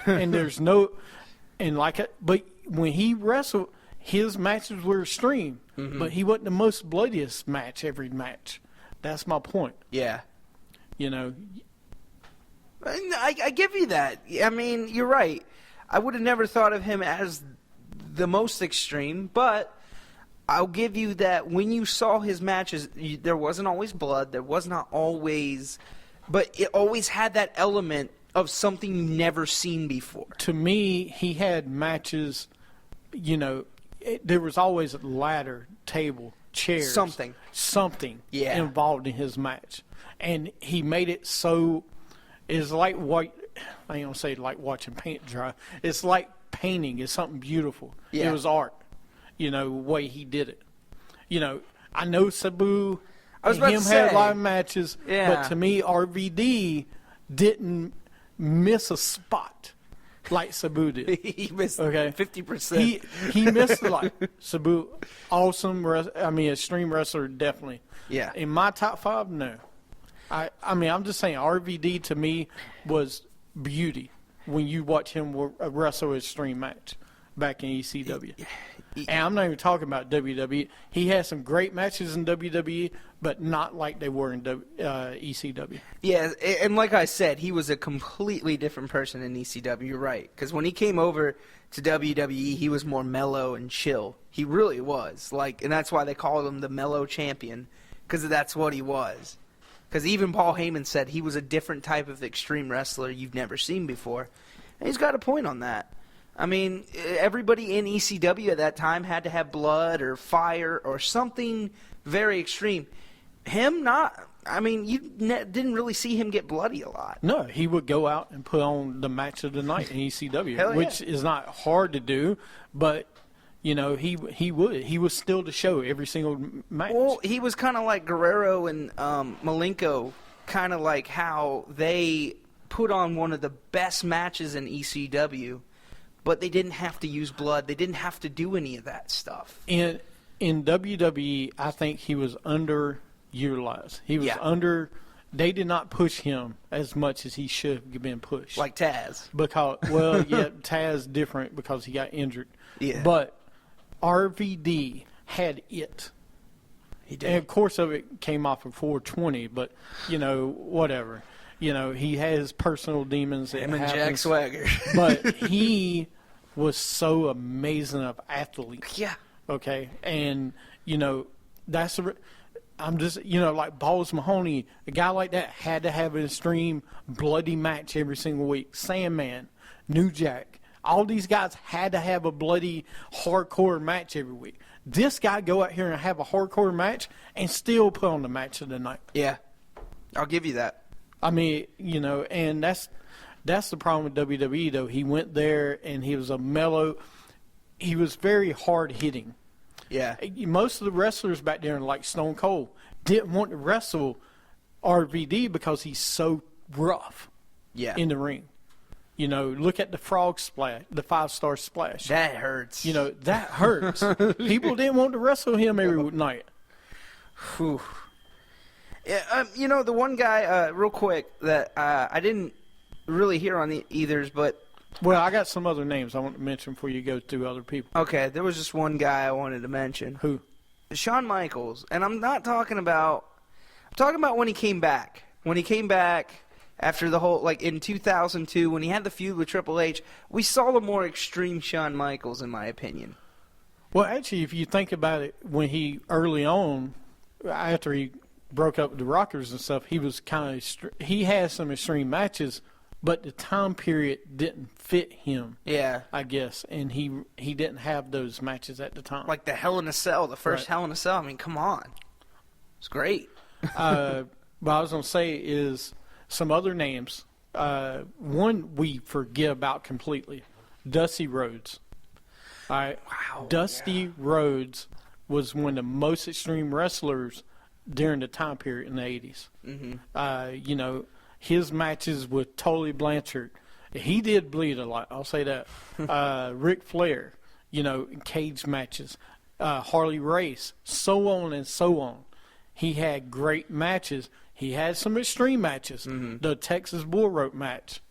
and there's but when he wrestled, his matches were extreme, but he wasn't the most bloodiest match every match. That's my point. Yeah. I give you that. I mean, you're right. I would have never thought of him as the most extreme, but I'll give you that when you saw his matches, there wasn't always blood. There was not always, but it always had that element of something you've never seen before. To me, he had matches, there was always a ladder, table, chairs. Something Yeah. involved in his match. And he made it so, it's like what, I ain't gonna say like watching paint dry. It's like painting. It's something beautiful. Yeah. It was art, the way he did it. I know Sabu I was and about him to had say. a lot of matches, Yeah. but to me, RVD didn't miss a spot like Sabu did. He missed Okay. 50%. He missed a lot. Sabu, awesome. Extreme wrestler, definitely. Yeah. In my top 5, no. I mean, I'm just saying RVD to me was beauty when you watch him wrestle a extreme match back in ECW. And I'm not even talking about WWE. He had some great matches in WWE, but not like they were in ECW. Yeah, and like I said, he was a completely different person in ECW. You're right, because when he came over to WWE, he was more mellow and chill. He really was. And that's why they called him the Mellow Champion, because that's what he was. Because even Paul Heyman said he was a different type of extreme wrestler you've never seen before, and he's got a point on that. I mean, everybody in ECW at that time had to have blood or fire or something very extreme. Him not. I mean, you didn't really see him get bloody a lot. No, he would go out and put on the match of the night in ECW, Hell yeah. which is not hard to do, but you know he would. He was still to show every single match. Well, he was kind of like Guerrero and Malenko, kind of like how they put on one of the best matches in ECW, but they didn't have to use blood. They didn't have to do any of that stuff. In WWE, I think he was underutilized. He was Yeah. They did not push him as much as he should have been pushed. Like Taz. Because, well, yeah, Taz different because he got injured. Yeah. But RVD had it. He And of course, it came off of 420, but, you know, whatever. You know, he has personal demons. Him and Jack Swagger. But he was so amazing of athlete. Yeah. Okay, and you know I'm just like Balls Mahoney, a guy like that had to have an extreme bloody match every single week. Sandman, New Jack, all these guys had to have a bloody hardcore match every week. This guy go out here and have a hardcore match and still put on the match of the night. Yeah. I'll give you that. I mean, you know, and that's the problem with WWE though. He went there and he was he was very hard hitting. Yeah. Most of the wrestlers back there, like Stone Cold, didn't want to wrestle RVD because he's so rough Yeah. in the ring. You know, look at the frog splash, the 5-star splash. That hurts. You know, that hurts. People didn't want to wrestle him every night. Whew. Yeah, you know, the one guy, real quick, that I didn't really hear on the ethers, but Well, I got some other names I want to mention before you go through other people. okay, there was just one guy I wanted to mention. Who? Shawn Michaels. And I'm talking about when he came back. When he came back after the whole, like in 2002, when he had the feud with Triple H, we saw the more extreme Shawn Michaels, in my opinion. Well, actually, if you think about it, when he early on, after he broke up with the Rockers and stuff, he was kind of he had some extreme matches, but the time period didn't fit him. Yeah. I guess, and he didn't have those matches at the time. Like the Hell in a Cell, the first Right. Hell in a Cell. I mean, come on. It's great. But I was gonna say is some other names. One we forget about completely, Dusty Rhodes. All right. Wow. Dusty Rhodes was one of the most extreme wrestlers during the time period in the 80s. Mm-hmm. You know, his matches with Tully Blanchard, he did bleed a lot, I'll say that. Ric Flair, you know, cage matches, Harley Race, so on and so on. He had great matches. He had some extreme matches. Mm-hmm. The Texas Bull Rope match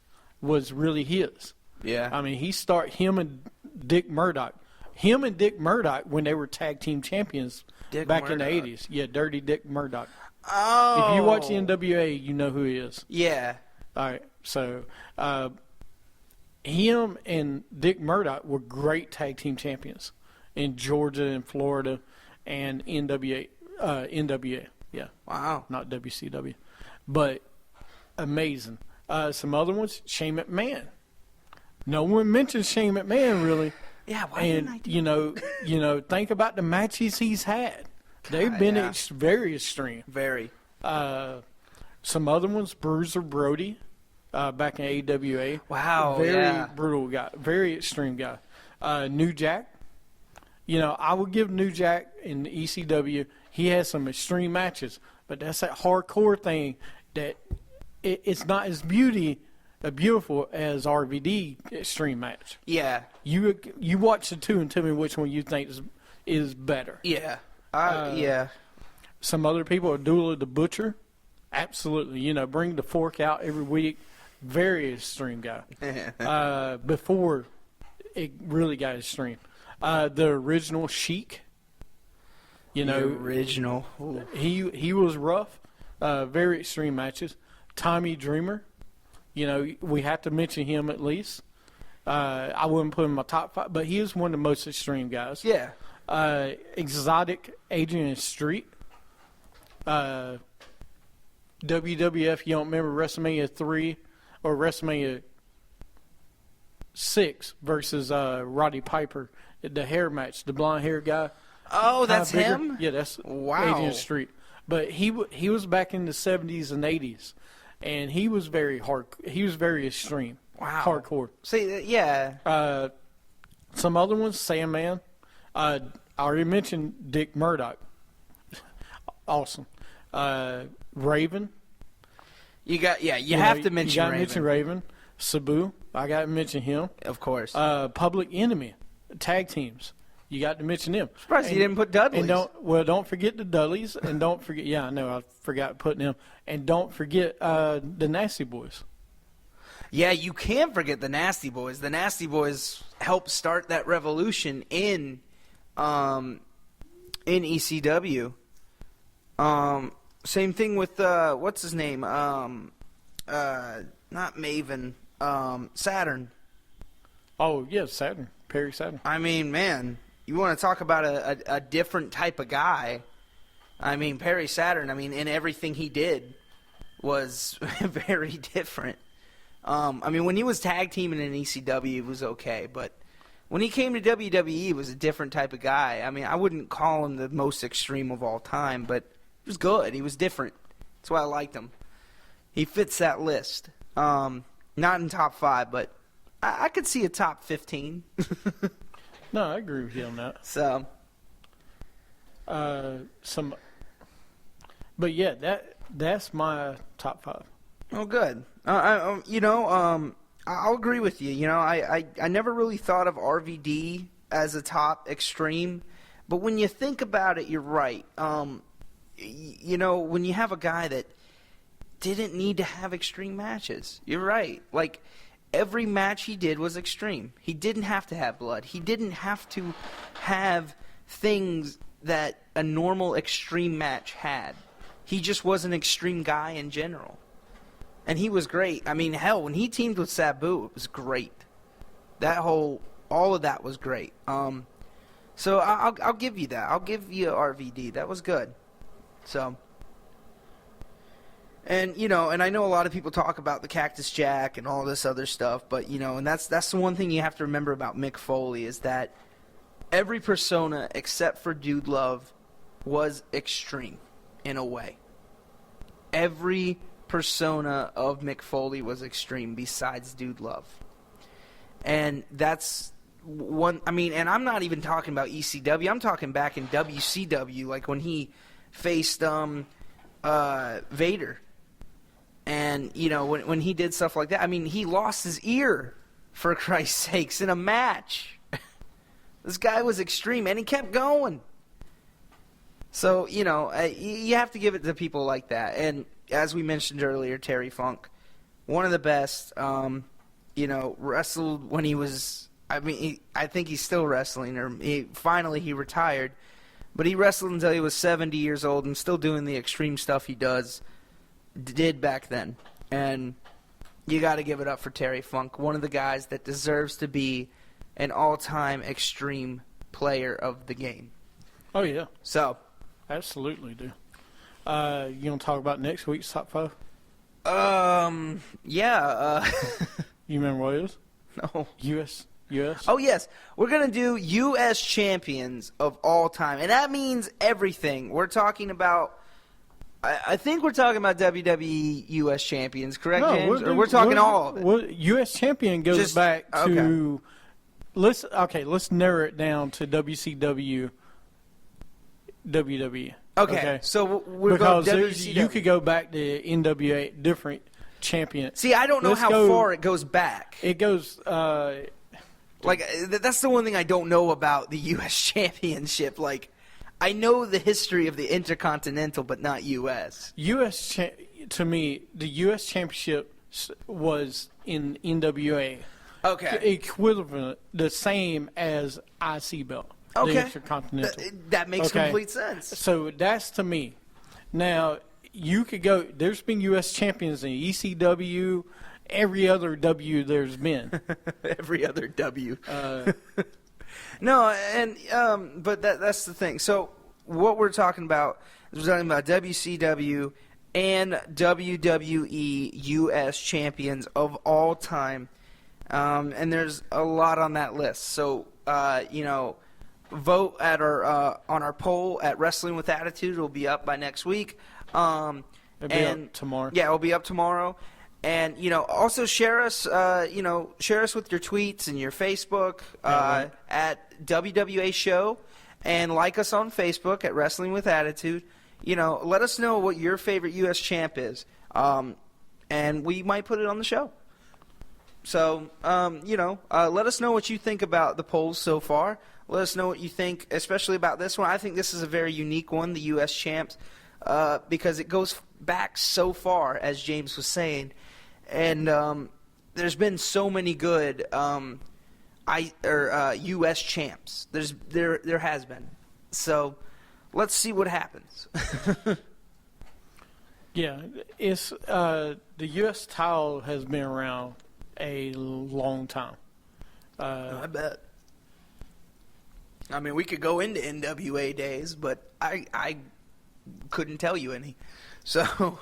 was really his. Yeah. I mean, him and Dick Murdoch. Him and Dick Murdoch, when they were tag team champions Dick back in Murdoch. the 80s. Yeah, Dirty Dick Murdoch. Oh. If you watch the NWA, you know who he is. Yeah. All right, so him and Dick Murdoch were great tag team champions in Georgia and Florida and NWA, yeah, Wow. not WCW, but amazing. Some other ones, Shane McMahon. No one mentions Shane McMahon really, Yeah, why didn't I and do you know, think about the matches he's had. They've been yeah. very extreme. Very. Some other ones, Bruiser Brody, back in AWA. Wow, Very yeah. brutal guy, very extreme guy. New Jack. You know, I would give New Jack in the ECW, he has some extreme matches, but that's that hardcore thing that it's not as beautiful as RVD extreme match. Yeah. You watch the two and tell me which one you think is better. Yeah. Yeah. Some other people, Abdullah the Butcher, absolutely. You know, bring the fork out every week. Very extreme guy. Before it really got extreme. The original Sheik. You The know, original. Ooh. he was rough. Very extreme matches. Tommy Dreamer. You know, we have to mention him at least. I wouldn't put him in my top 5, but he is one of the most extreme guys. Yeah. Exotic Adrian Street. WWF, you don't remember WrestleMania 3 or WrestleMania 6 versus Roddy Piper, the hair match, the blonde hair guy. Oh, that's Bigger. him? Yeah, that's Wow. Adrian Street. But he was back in the 70s and 80s, and he was very hard. He was very extreme. Wow. Hardcore. See, yeah. Some other ones, Sandman. I already mentioned Dick Murdoch. Awesome. Raven. You got, you know, have to mention You got to Raven. mention Raven. Sabu. I got to mention him. Of course. Public Enemy. Tag teams. You got to mention them. Surprised you didn't put Dudley's. And don't forget the Dudleys, and don't forget. Yeah, I know I forgot putting them, and don't forget the Nasty Boys. Yeah, you can't forget the Nasty Boys. The Nasty Boys helped start that revolution in ECW. Same thing with what's his name? Not Maven. Saturn. Oh yeah, Saturn, Perry Saturn. I mean, man, you want to talk about a different type of guy. I mean, Perry Saturn, I mean, in everything he did was very different. I mean, when he was tag teaming in ECW, it was okay. But when he came to WWE, he was a different type of guy. I mean, I wouldn't call him the most extreme of all time, but he was good. He was different. That's why I liked him. He fits that list. Not in top 5, but I could see a top 15. No, I agree with you on that. So, but yeah, that's my top 5. oh, good. I'll agree with you. You know, I never really thought of RVD as a top extreme, but when you think about it, you're right. You know, when you have a guy that didn't need to have extreme matches, you're right. Like, every match he did was extreme. He didn't have to have blood. He didn't have to have things that a normal extreme match had. He just was an extreme guy in general. And he was great. I mean, hell, when he teamed with Sabu, it was great. All of that was great. So I'll give you that. I'll give you RVD. That was good. So, and you know, and I know a lot of people talk about the Cactus Jack and all this other stuff, but you know, and that's the one thing you have to remember about Mick Foley is that every persona except for Dude Love was extreme in a way. Every persona of Mick Foley was extreme besides Dude Love. And that's one, I mean, and I'm not even talking about ECW, I'm talking back in WCW, like when he faced Vader. And, you know, when he did stuff like that, I mean, he lost his ear, for Christ's sakes, in a match. This guy was extreme, and he kept going. So, you know, you have to give it to people like that. And as we mentioned earlier, Terry Funk, one of the best, you know, wrestled when he was, I mean, I think he's still wrestling, or finally he retired. But he wrestled until he was 70 years old and still doing the extreme stuff he did back then. And you got to give it up for Terry Funk, one of the guys that deserves to be an all-time extreme player of the game. Oh yeah, So, absolutely do. You want to talk about next week's top 5? yeah, You remember what it is? no. U.S. Oh, yes. We're going to do U.S. champions of all time. And that means everything. We're talking about, I think we're talking about WWE U.S. champions, correct, James? Or we're talking all of it? U.S. champion goes Just- back to, okay. let's narrow it down to WCW, WWE. Okay, so we're because going you WCW. could go back to NWA, different champion. See, I don't know Let's how go- far it goes back. It goes, Like, that's the one thing I don't know about the U.S. Championship. Like, I know the history of the Intercontinental, but not U.S. to me, the U.S. Championship was in NWA. Okay. Equivalent, the same as IC belt. Okay. The Intercontinental. That makes Okay. complete sense. So that's to me. Now, you could go, there's been U.S. champions in ECW, every other W there's been. Every other W. No, and but that's the thing. So what we're talking about is we're talking about WCW and WWE U.S. champions of all time. And there's a lot on that list. So, vote at our on our poll at Wrestling with Attitude. It'll be up by next week. It'll be up tomorrow. Yeah, it'll be up tomorrow. And also share us. Share us with your tweets and your Facebook at WWA Show, and like us on Facebook at Wrestling with Attitude. Let us know what your favorite U.S. champ is, and we might put it on the show. So, let us know what you think about the polls so far. Let us know what you think, especially about this one. I think this is a very unique one, the U.S. champs, because it goes back so far, as James was saying, and there's been so many good U.S. champs. There has been. So, let's see what happens. Yeah, it's the U.S. title has been around a long time. I bet. I mean, we could go into NWA days, but I couldn't tell you any. So,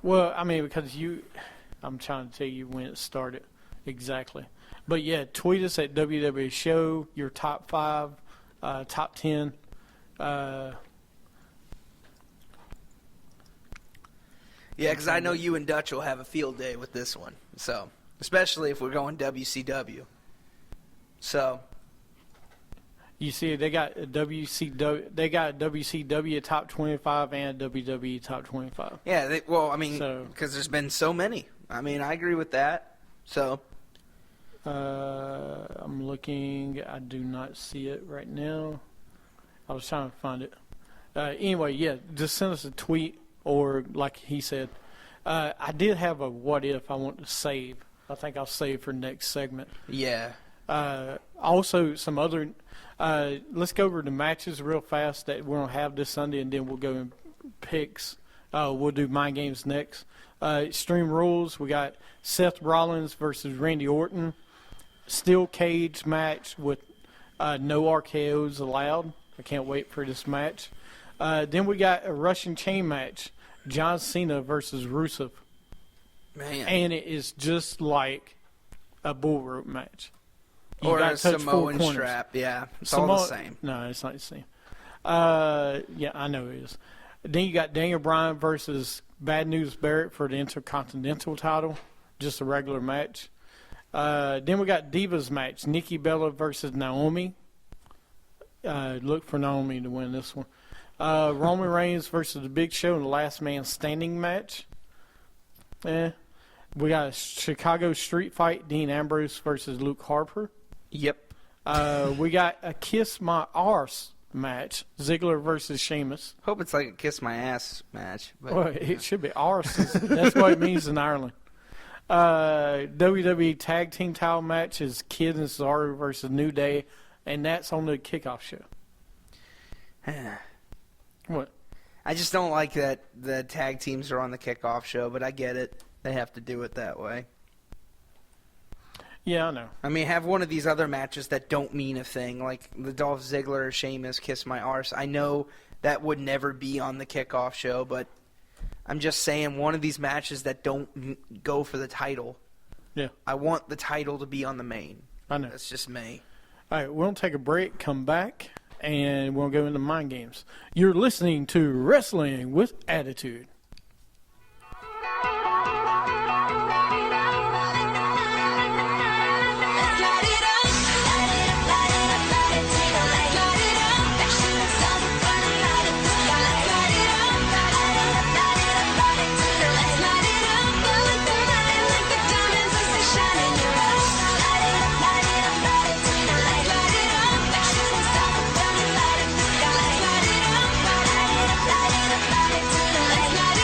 well, I mean, because I'm trying to tell you when it started exactly. But yeah, tweet us at WWA Show, your top 5, top 10. yeah, because I know you and Dutch will have a field day with this one. So, especially if we're going WCW. So, You see, they got a WCW top 25 and a WWE top 25. yeah, because there's been so many. I mean, I agree with that. So, I'm looking. I do not see it right now. I was trying to find it. Anyway, yeah, just send us a tweet or, like he said, I did have a what if I want to save. I think I'll save for next segment. yeah. Also, some other. Let's go over the matches real fast that we're gonna have this Sunday, and then we'll go in picks. We'll do mind games next. Extreme Rules. We got Seth Rollins versus Randy Orton. Steel cage match with no RKOs allowed. I can't wait for this match. Then we got a Russian chain match. John Cena versus Rusev. Man. And it is just like a bull rope match. You Or gotta a touch four Samoan corners. strap. Yeah, it's all the Samo- same. No, it's not the same. Yeah, I know it is. Then you got Daniel Bryan versus Bad News Barrett for the Intercontinental title. Just a regular match. Then we got Divas match. Nikki Bella versus Naomi. Look for Naomi to win this one. Roman Reigns versus The Big Show in the Last Man Standing match. We got a Chicago Street Fight. Dean Ambrose versus Luke Harper. Yep. We got a Kiss My Arse match. Ziggler versus Sheamus. Hope it's like a kiss my ass match. But Well, it should be arse. That's what it means in Ireland. WWE Tag Team title match is Kid and Cesaro versus New Day, and that's on the kickoff show. What? I just don't like that the tag teams are on the kickoff show, but I get it. They have to do it that way. Yeah, I know. I mean, have one of these other matches that don't mean a thing, like the Dolph Ziggler, Sheamus, Kiss My Arse. I know that would never be on the kickoff show, but I'm just saying one of these matches that don't go for the title. Yeah. I want the title to be on the main. I know. That's just me. All right, we're going to take a break, come back, and we'll go into mind games. You're listening to Wrestling with Attitude. Let's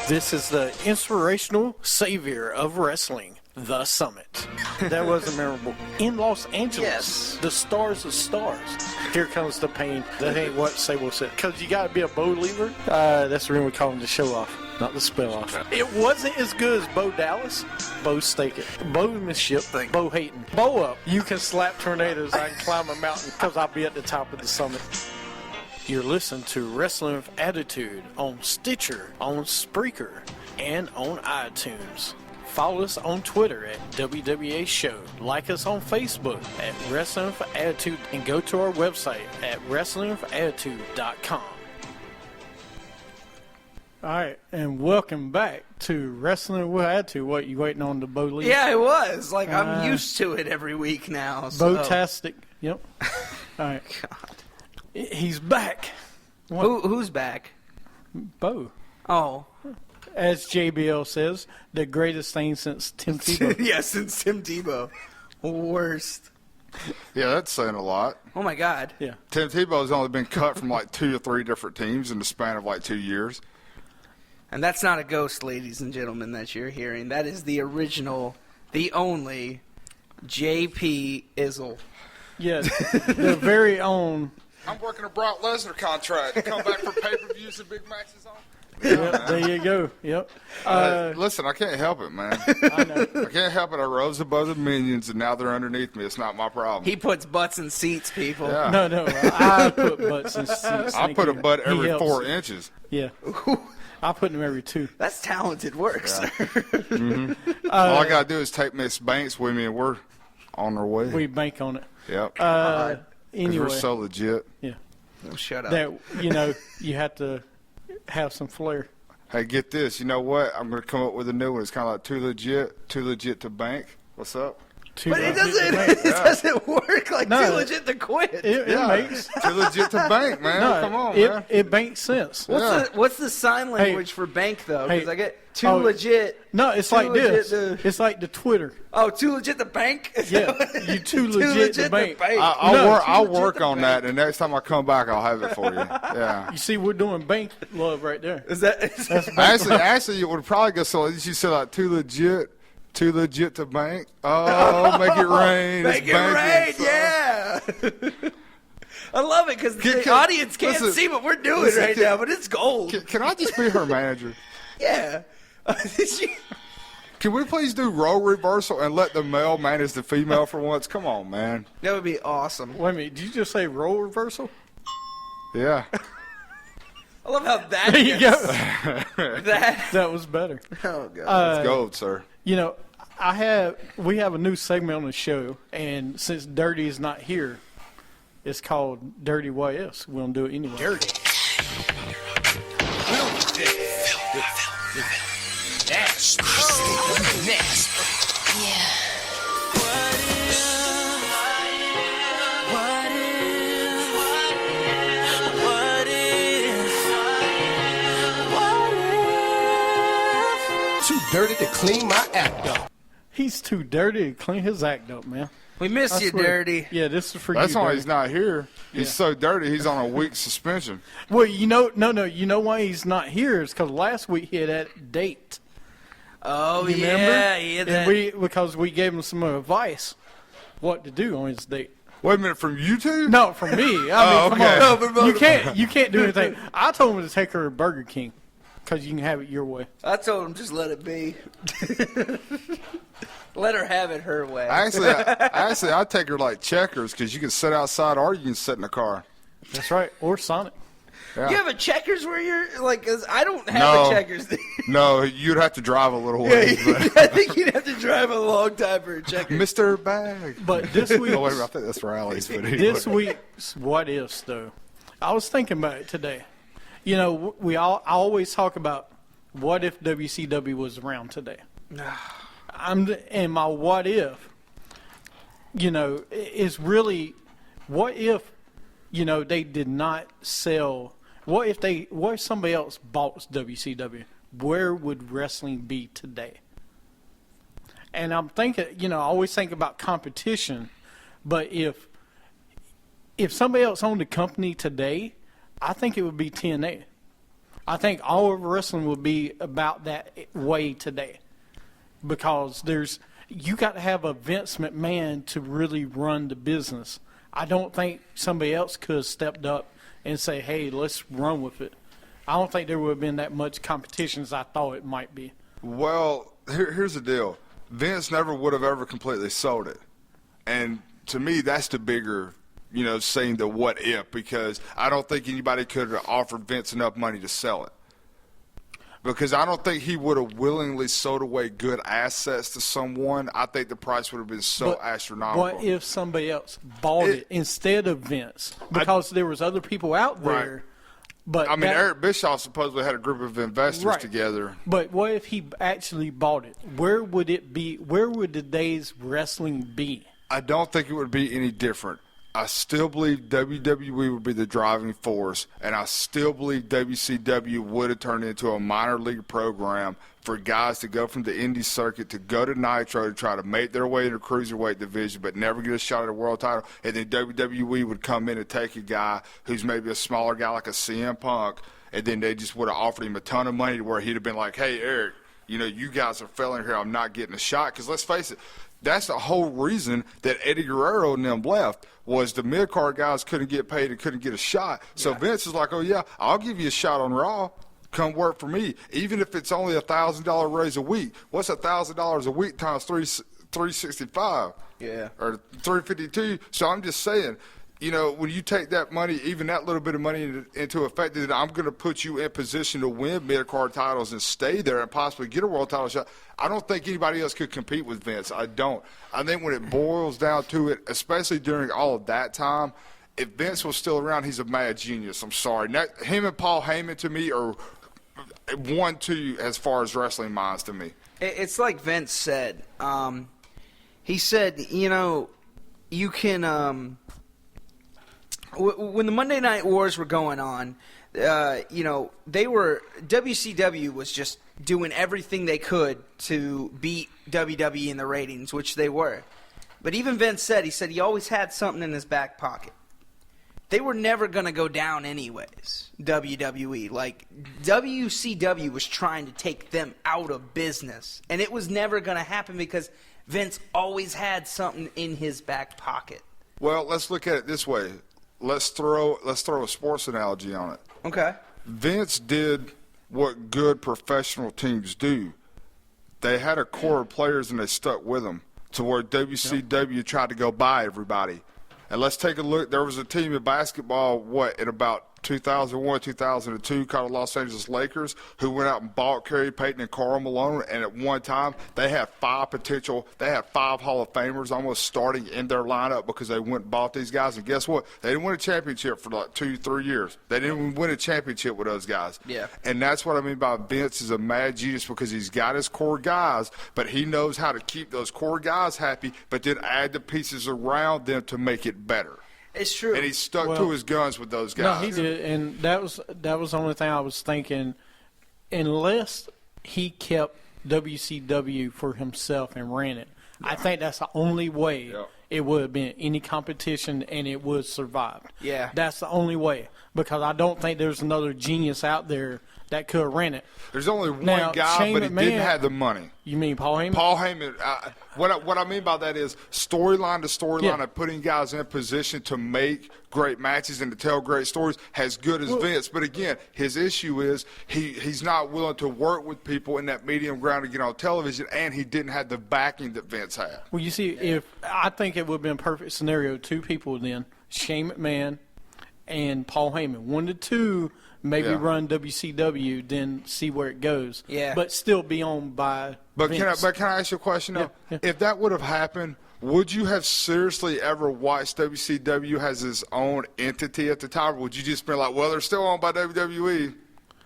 This is the inspirational savior of wrestling, The Summit. That was memorable. In Los Angeles, Yes. the stars of stars. Here comes the pain. That ain't what Sable said. Because you got to be a believer. That's the reason we call him the show off, not the spell off. It wasn't as good as Bo Dallas. Bo Staken. Bo Misship. Bo Hayton. Bo up. You can slap tornadoes. I can climb a mountain because I'll be at the top of the summit. You're listening to Wrestling with Attitude on Stitcher, on Spreaker, and on iTunes. Follow us on Twitter at WWA Show. Like us on Facebook at Wrestling with Attitude, and go to our website at WrestlingWithAttitude.com. All right, and welcome back to Wrestling with Attitude. What, you waiting on the Bo Lee? Yeah, it was. Like, I'm used to it every week now. So. Bo-tastic. Yep. All right. God. He's back. Who's back? Bo. Oh. As JBL says, the greatest thing since Tim Tebow. Yeah, since Tim Tebow. Worst. Yeah, that's saying a lot. Oh, my God. Yeah. Tim Tebow's only been cut from like 2 or 3 different teams in the span of like 2 years. And that's not a ghost, ladies and gentlemen, that you're hearing. That is the original, the only J.P. Izzle. Yeah, the very own. I'm working a Brock Lesnar contract to come back for pay-per-views and Big Matches on. Yep, there you go. Yep. Listen, I can't help it, man. I know. I can't help it. I rose above the minions, and now they're underneath me. It's not my problem. He puts butts in seats, people. Yeah. No, I put butts in seats. I put a butt He every helps. 4 inches. Yeah. I put them every 2. That's talented work, sir. All I got to do is take Miss Banks with me, and we're on our way. We bank on it. Yep. 'Cause Anyway, we're so legit. yeah. Oh, shut up. That you have to have some flair. Hey, get this. You know what? I'm going to come up with a new one. It's kind of like too legit to bank. What's up? But it doesn't work like No. too legit to quit. It makes Too legit to bank, man. no. Come on, it man. it makes sense. What's the sign language for bank, though? Because Hey. I get too Oh. legit. No, it's Too like legit this. to- It's like the Twitter. Oh, too legit to bank? Yeah, you too legit to bank. I'll No, I'll too legit work to on that, and next time I come back, I'll have it for you. Yeah. You see, we're doing bank love right there. Is that? Actually, it would probably go so. You said like too legit to bank. Oh, make it rain. Make It's it banking, rain, son. yeah. I love it because the audience can't listen, see what we're doing listen, right now, but it's gold. Can I just be her manager? Yeah. Can we please do role reversal and let the male manage the female for once? Come on, man. That would be awesome. Wait a minute, did you just say role reversal? Yeah. I love how that. There you go. That. That was better. Oh god. It's gold, sir. You know, we have a new segment on the show, and since Dirty is not here, it's called Dirty YS. We're gonna do it anyway. Dirty. Too dirty to clean my act up. He's too dirty to clean his act up, man. We miss I you, swear. Dirty. Yeah, this is for That's you. why Dirty. he's not here. He's so dirty. He's on a week suspension. Well, you know, no. You know why he's not here? It's because last week he had that date. Oh You yeah, remember? yeah. And because we gave him some advice what to do on his date. Wait a minute, from you two? No, from me. Oh, Come okay. on. No, but- You can't do anything. I told him to take her to Burger King because you can have it your way. I told him just let it be. Let her have it her way. Actually, I take her like Checkers because you can sit outside or you can sit in the car. That's right. Or Sonic. Yeah. You have a Checkers where you're like? 'Cause I don't have No. a Checkers. No, you'd have to drive a little Yeah, ways. but- I think you'd have to drive a long time for a Checkers. Mr. Bag. But this week, Oh, wait a minute, I think that's Riley's. But anyway. this week's what ifs though, I was thinking about it today. You know, I always talk about what if WCW was around today. And my what if, you know, is really, what if, you know, they did not sell. What if somebody else bought WCW? Where would wrestling be today? And I'm thinking, you know, I always think about competition, but if somebody else owned the company today, I think it would be TNA. I think all of wrestling would be about that way today, because you got to have a Vince McMahon to really run the business. I don't think somebody else could have stepped up and say, "Hey, let's run with it." I don't think there would have been that much competition as I thought it might be. Well, here's the deal. Vince never would have ever completely sold it. And to me, that's the bigger, saying the what if, because I don't think anybody could have offered Vince enough money to sell it. Because I don't think he would have willingly sold away good assets to someone. I think the price would have been so astronomical. What if somebody else bought it instead of Vince? Because there was other people out there. Right. But I mean, Eric Bischoff supposedly had a group of investors together. But what if he actually bought it? Where would it be? Where would today's wrestling be? I don't think it would be any different. I still believe WWE would be the driving force, and I still believe WCW would have turned into a minor league program for guys to go from the indie circuit to go to Nitro to try to make their way in the cruiserweight division but never get a shot at a world title. And then WWE would come in and take a guy who's maybe a smaller guy like a CM Punk, and then they just would have offered him a ton of money to where he'd have been like, "Hey, Eric, you guys are failing here. I'm not getting a shot." Because let's face it, that's the whole reason that Eddie Guerrero and them left, was the mid-card guys couldn't get paid and couldn't get a shot. So Vince is like, "Oh, yeah, I'll give you a shot on Raw. Come work for me. Even if it's only $1,000 raise a week. What's $1,000 a week times 365? Yeah. Or 352. So I'm just saying, when you take that money, even that little bit of money into effect, that I'm going to put you in position to win mid-card titles and stay there and possibly get a world title shot. I don't think anybody else could compete with Vince. I don't. I think when it boils down to it, especially during all of that time, if Vince was still around, he's a mad genius. I'm sorry. Him and Paul Heyman, to me, are 1-2 as far as wrestling minds to me. It's like Vince said. He said, you can. When the Monday Night Wars were going on, WCW was just doing everything they could to beat WWE in the ratings, which they were. But even Vince said, he always had something in his back pocket. They were never going to go down anyways, WWE. Like, WCW was trying to take them out of business. And it was never going to happen because Vince always had something in his back pocket. Well, let's look at it this way. Let's throw a sports analogy on it. Okay. Vince did what good professional teams do. They had a core of players and they stuck with them, to where WCW tried to go buy everybody. And let's take a look. There was a team in basketball, in about 2001, 2002, called the Los Angeles Lakers, who went out and bought Kerry Payton and Karl Malone. And at one time, they had 5 Hall of Famers almost starting in their lineup because they went and bought these guys. And guess what? They didn't win a championship for like 2-3 years. They didn't even win a championship with those guys. Yeah. And that's what I mean by Vince is a mad genius, because he's got his core guys, but he knows how to keep those core guys happy, but then add the pieces around them to make it better. It's true. And he stuck to his guns with those guys. No, he did, and that was the only thing I was thinking. Unless he kept WCW for himself and ran it, I think that's the only way it would have been any competition and it would have survived. Yeah. That's the only way, because I don't think there's another genius out there that could have ran it. There's only one Now, guy, Shane but he McMahon- didn't have the money. You mean Paul Heyman? Paul Heyman, what I mean by that is storyline to storyline and putting guys in position to make great matches and to tell great stories, as good as Vince. But again, his issue is he's not willing to work with people in that medium ground to get on television, and he didn't have the backing that Vince had. Well, you see, I think it would have been a perfect scenario, 2 people then, Shane McMahon and Paul Heyman. 1 to 2, maybe run WCW, then see where it goes. Yeah. But still be owned by Vince. Can I ask you a question, though? Yeah. If that would have happened, would you have seriously ever watched WCW as its own entity at the time? Or would you just be like, well, they're still owned by WWE?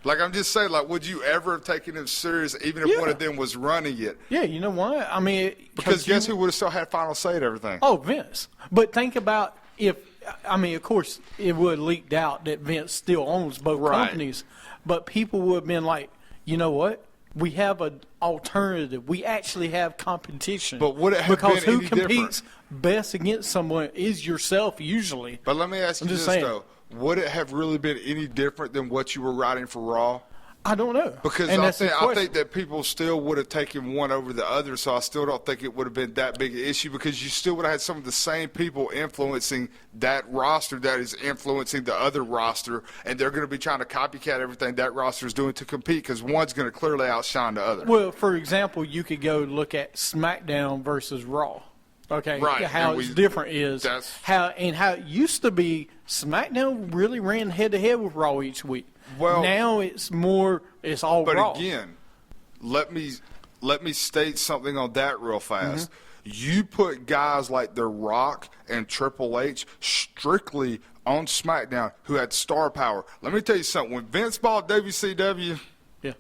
Like, I'm just saying, like, would you ever have taken them serious even if one of them was running it? Yeah, you know what? I mean, Because guess who would have still had final say at everything? Oh, Vince. But think about of course, it would have leaked out that Vince still owns both companies. But people would have been like, you know what? We have an alternative. We actually have competition. But would it have because been who any competes best against someone is yourself usually. But let me ask you I'm this, just saying. though. Would it have really been any different than what you were writing for Raw? I don't know. Because And I that's the think question. that people still would have taken one over the other, so I still don't think it would have been that big an issue because you still would have had some of the same people influencing that roster that is influencing the other roster, and they're going to be trying to copycat everything that roster is doing to compete because one's going to clearly outshine the other. Well, for example, you could go look at SmackDown versus Raw. Okay, Right, how and it's we- different is that's- how it used to be. SmackDown really ran head to head with Raw each week. Well- now it's more. It's all But Raw. again, let me state something on that real fast. You put guys like The Rock and Triple H strictly on SmackDown who had star power. Let me tell you something. When Vince bought WCW, yeah.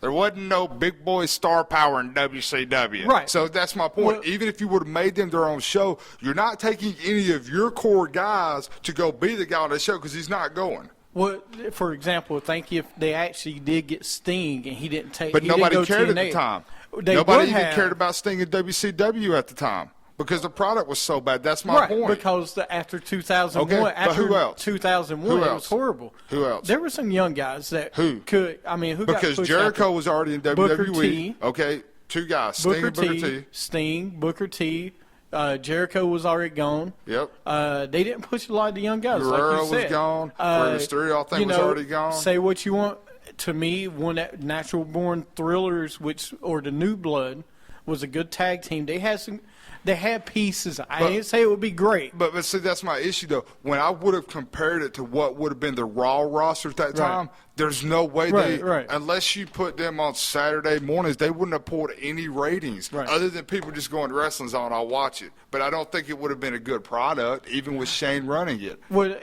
there wasn't no big boy star power in WCW. Right. So that's my point. Well- Even if you would have made them their own show, you're not taking any of your core guys to go be the guy on the show because he's not going. Well, for example, think if they actually did get Sting and he didn't take. But he didn't nobody go cared at TNA. the time. They Nobody would even have. cared about Sting in WCW at the time because the product was so bad. That's my Right, point. because after 2001, Okay, but after who else? 2001, Who it else? was horrible. Who else? There were some young guys that Who? could. I mean, who got because pushed Jericho out was already in WWE. Booker T. Okay, two guys, there? Sting and Booker T. Sting, Booker T. Jericho was already gone. Yep. They didn't push a lot of the young guys. Guerrero like you was said. gone. Rey Mysterio, I think, was already gone. Say what you want. To me, one that Natural Born Thrillers, or the New Blood, was a good tag team. They had pieces. I didn't say it would be great. But see, that's my issue though. When I would have compared it to what would have been the Raw roster at that time, there's no way Right. unless you put them on Saturday mornings, they wouldn't have pulled any ratings. Right. Other than people just going, wrestling's on, I'll watch it. But I don't think it would have been a good product, even with Shane running it. Well,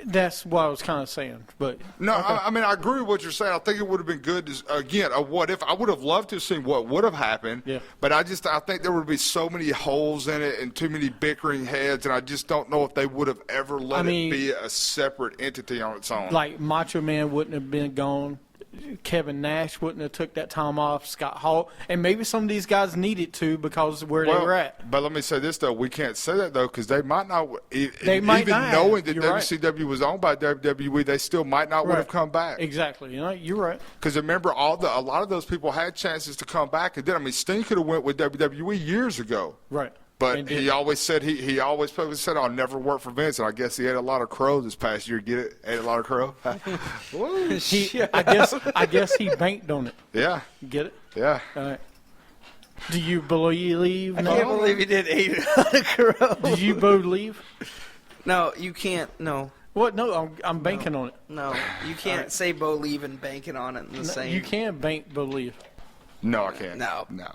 that's what I was kind of saying. But No, I mean, I agree with what you're saying. I think it would have been good, again, a what if. I would have loved to have seen what would have happened. Yeah. But I think there would be so many holes in it and too many bickering heads, and I just don't know if they would have ever let it be a separate entity on its own. like Macho Man wouldn't have been gone. Kevin Nash wouldn't have took that time off. Scott Hall, and maybe some of these guys needed to because of where they were at. But let me say this, though. We can't say that, though, because they might not, They might even not. knowing that You're right. WCW was owned by WWE, they still might not would have come back. Exactly. You're right. Because remember, a lot of those people had chances to come back, and then, I mean, Sting could have went with WWE years ago. Right. But And he did. always said he always said I'll never work for Vince, and I guess he ate a lot of crow this past year. Get it? Ate a lot of crow. I guess he banked on it. Yeah, Get it? yeah. All right. Do you believe? I can't believe he did 8 crow. Did you believe? No, you can't. No, What? No, I'm banking on it. no, you can't say believe and banking on it in the same. You can bank believe. No, I can't. No. no.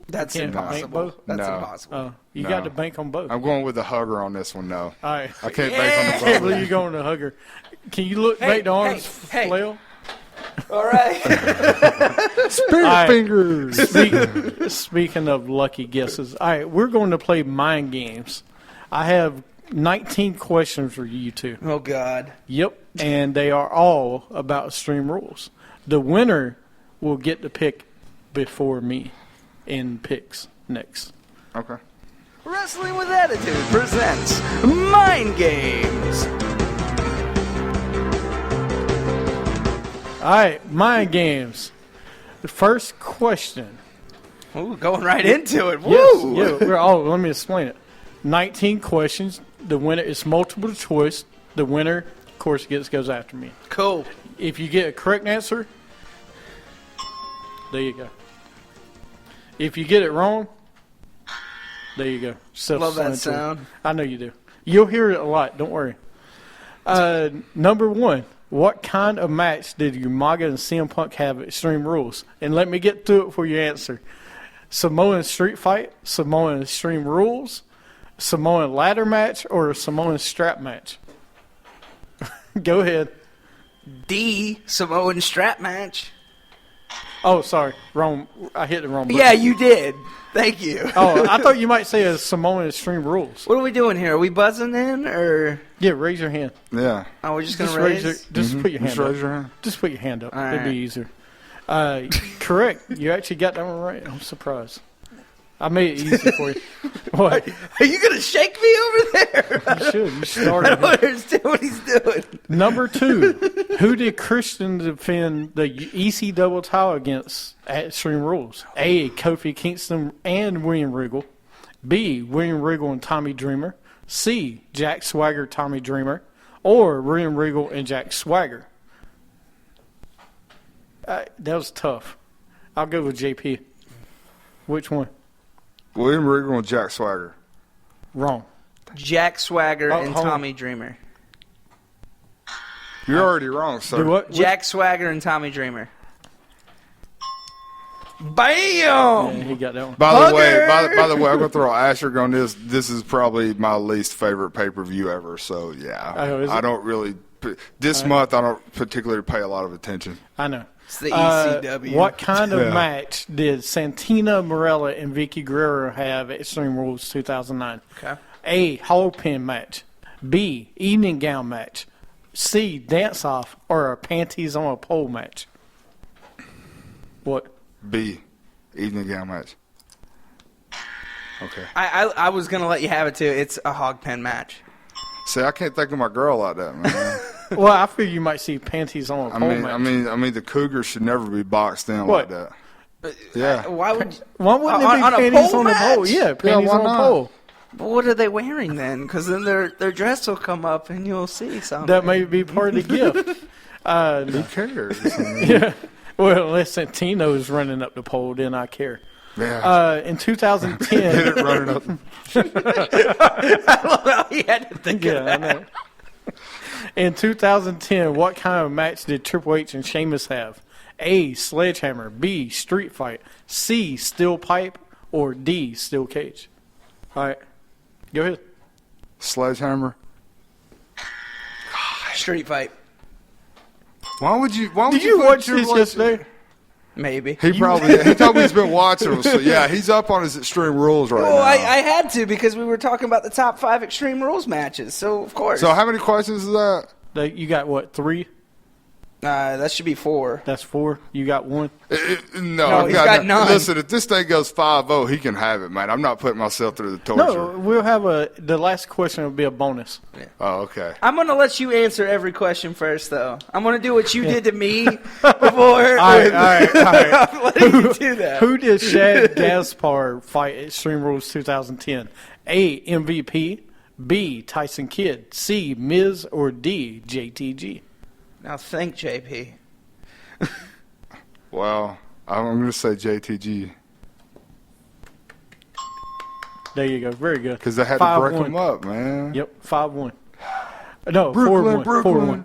That's You can't bank impossible. both? That's No. impossible. You No. got to bank on both. I'm going with the hugger on this one. No, All right. I can't bank on I the can't both. believe you're going to hugger. Can you look make the arms hey. flail? All right. Spirit right. fingers. Speaking of lucky guesses, all right, we're going to play mind games. I have 19 questions for you two. Oh God. Yep, and they are all about Extreme Rules. The winner will get to pick before me in picks next. Okay. Wrestling with Attitude presents Mind Games. All right, mind games. The first question. Ooh, going right into it. Yes, Woo! yeah. Let me explain it. 19 questions. The winner is multiple choice. The winner, of course, goes after me. Cool. If you get a correct answer, there you go. If you get it wrong, there you go. Love that Self-explanatory. sound. I know you do. You'll hear it a lot. Don't worry. Number one. What kind of match did Umaga and CM Punk have at Extreme Rules? And let me get through it for your answer. Samoan Street Fight, Samoan Extreme Rules, Samoan Ladder Match, or a Samoan Strap Match? Go ahead. D Samoan strap match. Oh, sorry. Wrong. I hit the wrong button. Yeah, you did. Thank you. Oh, I thought you might say a Samoan Extreme Rules. What are we doing here? Are we buzzing in or? Yeah, raise your hand. Yeah. Oh, we're just gonna Just raise. put your hand Just up. raise your hand. Just put your hand up. All It'd be right. easier. Correct. You actually got that one right. I'm surprised. I made it easy for you. What? Are you gonna shake me over there? You should. You I started. don't understand what he's doing. Number 2. Who did Christian defend the EC double title against at Extreme Rules? A. Kofi Kingston and William Regal. B. William Regal and Tommy Dreamer. C. Jack Swagger, Tommy Dreamer. Or William Regal and Jack Swagger. That was tough. I'll go with JP. Which one? William Regal and Jack Swagger. Wrong. Jack Swagger Oh, and hold on. Tommy Dreamer. You're already wrong, sir. Do what? Jack Swagger and Tommy Dreamer. Yeah, Bam! he got that one. By the way, Hugger! by the way, I'm gonna throw an asterisk on this. This is probably my least favorite pay-per-view ever. So yeah, Oh, is it? I don't really. This month, I don't particularly pay a lot of attention. I know. It's the ECW. What kind of Yeah. match did Santina Morella and Vicky Guerrero have at Extreme Rules 2009? Okay. A. Hog pin match. B. Evening gown match. C. Dance off or a panties on a pole match. What? B, evening gown match. Okay. I was gonna let you have it too. It's a hog pen match. See, I can't think of my girl like that, man. Well, I figure you might see panties on a I pole mean, match. I mean, the Cougars should never be boxed in What? like that. Yeah. Why would? Why wouldn't it be on a panties pole on a pole? match? Yeah, panties why on a not? pole. But what are they wearing then? Because then their dress will come up and you'll see something. That may be part of the gift. Who cares? Yeah. Well, unless Santino's running up the pole, then I care. Yeah. In Hit 2010, it running up. Well, he had to think of yeah, I that. know. In 2010, what kind of match did Triple H and Sheamus have? A. Sledgehammer. B. Street fight. C. Steel pipe. Or D. Steel cage. All right. Go ahead. Sledgehammer. Street fight, Why would you? Why would Did you put watch Triple this H- yesterday? maybe. He probably. He told me he's been watching them. So yeah, he's up on his Extreme Rules right Well, now. I had to because we were talking about the top 5 Extreme Rules matches. So of course. So how many questions is that? You got what? 3? that should be 4. That's 4. You got 1. No, No, he's got none. Listen, if this thing goes 5-0, he can have it, man. I'm not putting myself through the torture. No, we'll have the last question will be a bonus. Oh, okay. I'm gonna let you answer every question first, though. I'm gonna do what you did to me before. All right. I'm letting you do that. Who did Shad Gaspar fight at Extreme Rules 2010? A. MVP. B. Tyson Kidd. C. Miz. Or D. JTG. Now think, JP. Well, I'm going to say JTG There you go. Very good. because they had to break 5-1. him up, man. Yep, 5-1. No, Brooklyn, 4-1. Brooklyn.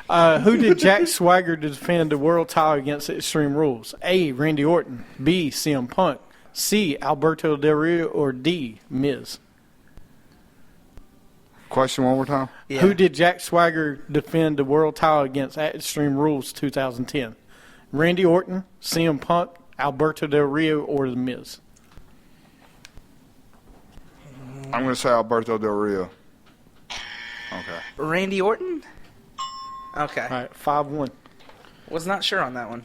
4-1. Who did Jack Swagger defend the world title against at Extreme Rules? A. Randy Orton. B. CM Punk. C. Alberto Del Rio. Or D. Miz. Question one more time. Yeah. Who did Jack Swagger defend the world title against at Extreme Rules 2010? Randy Orton, CM Punk, Alberto Del Rio, or The Miz? I'm going to say Alberto Del Rio. Okay. Randy Orton? Okay. All right, 5-1. Was not sure on that one.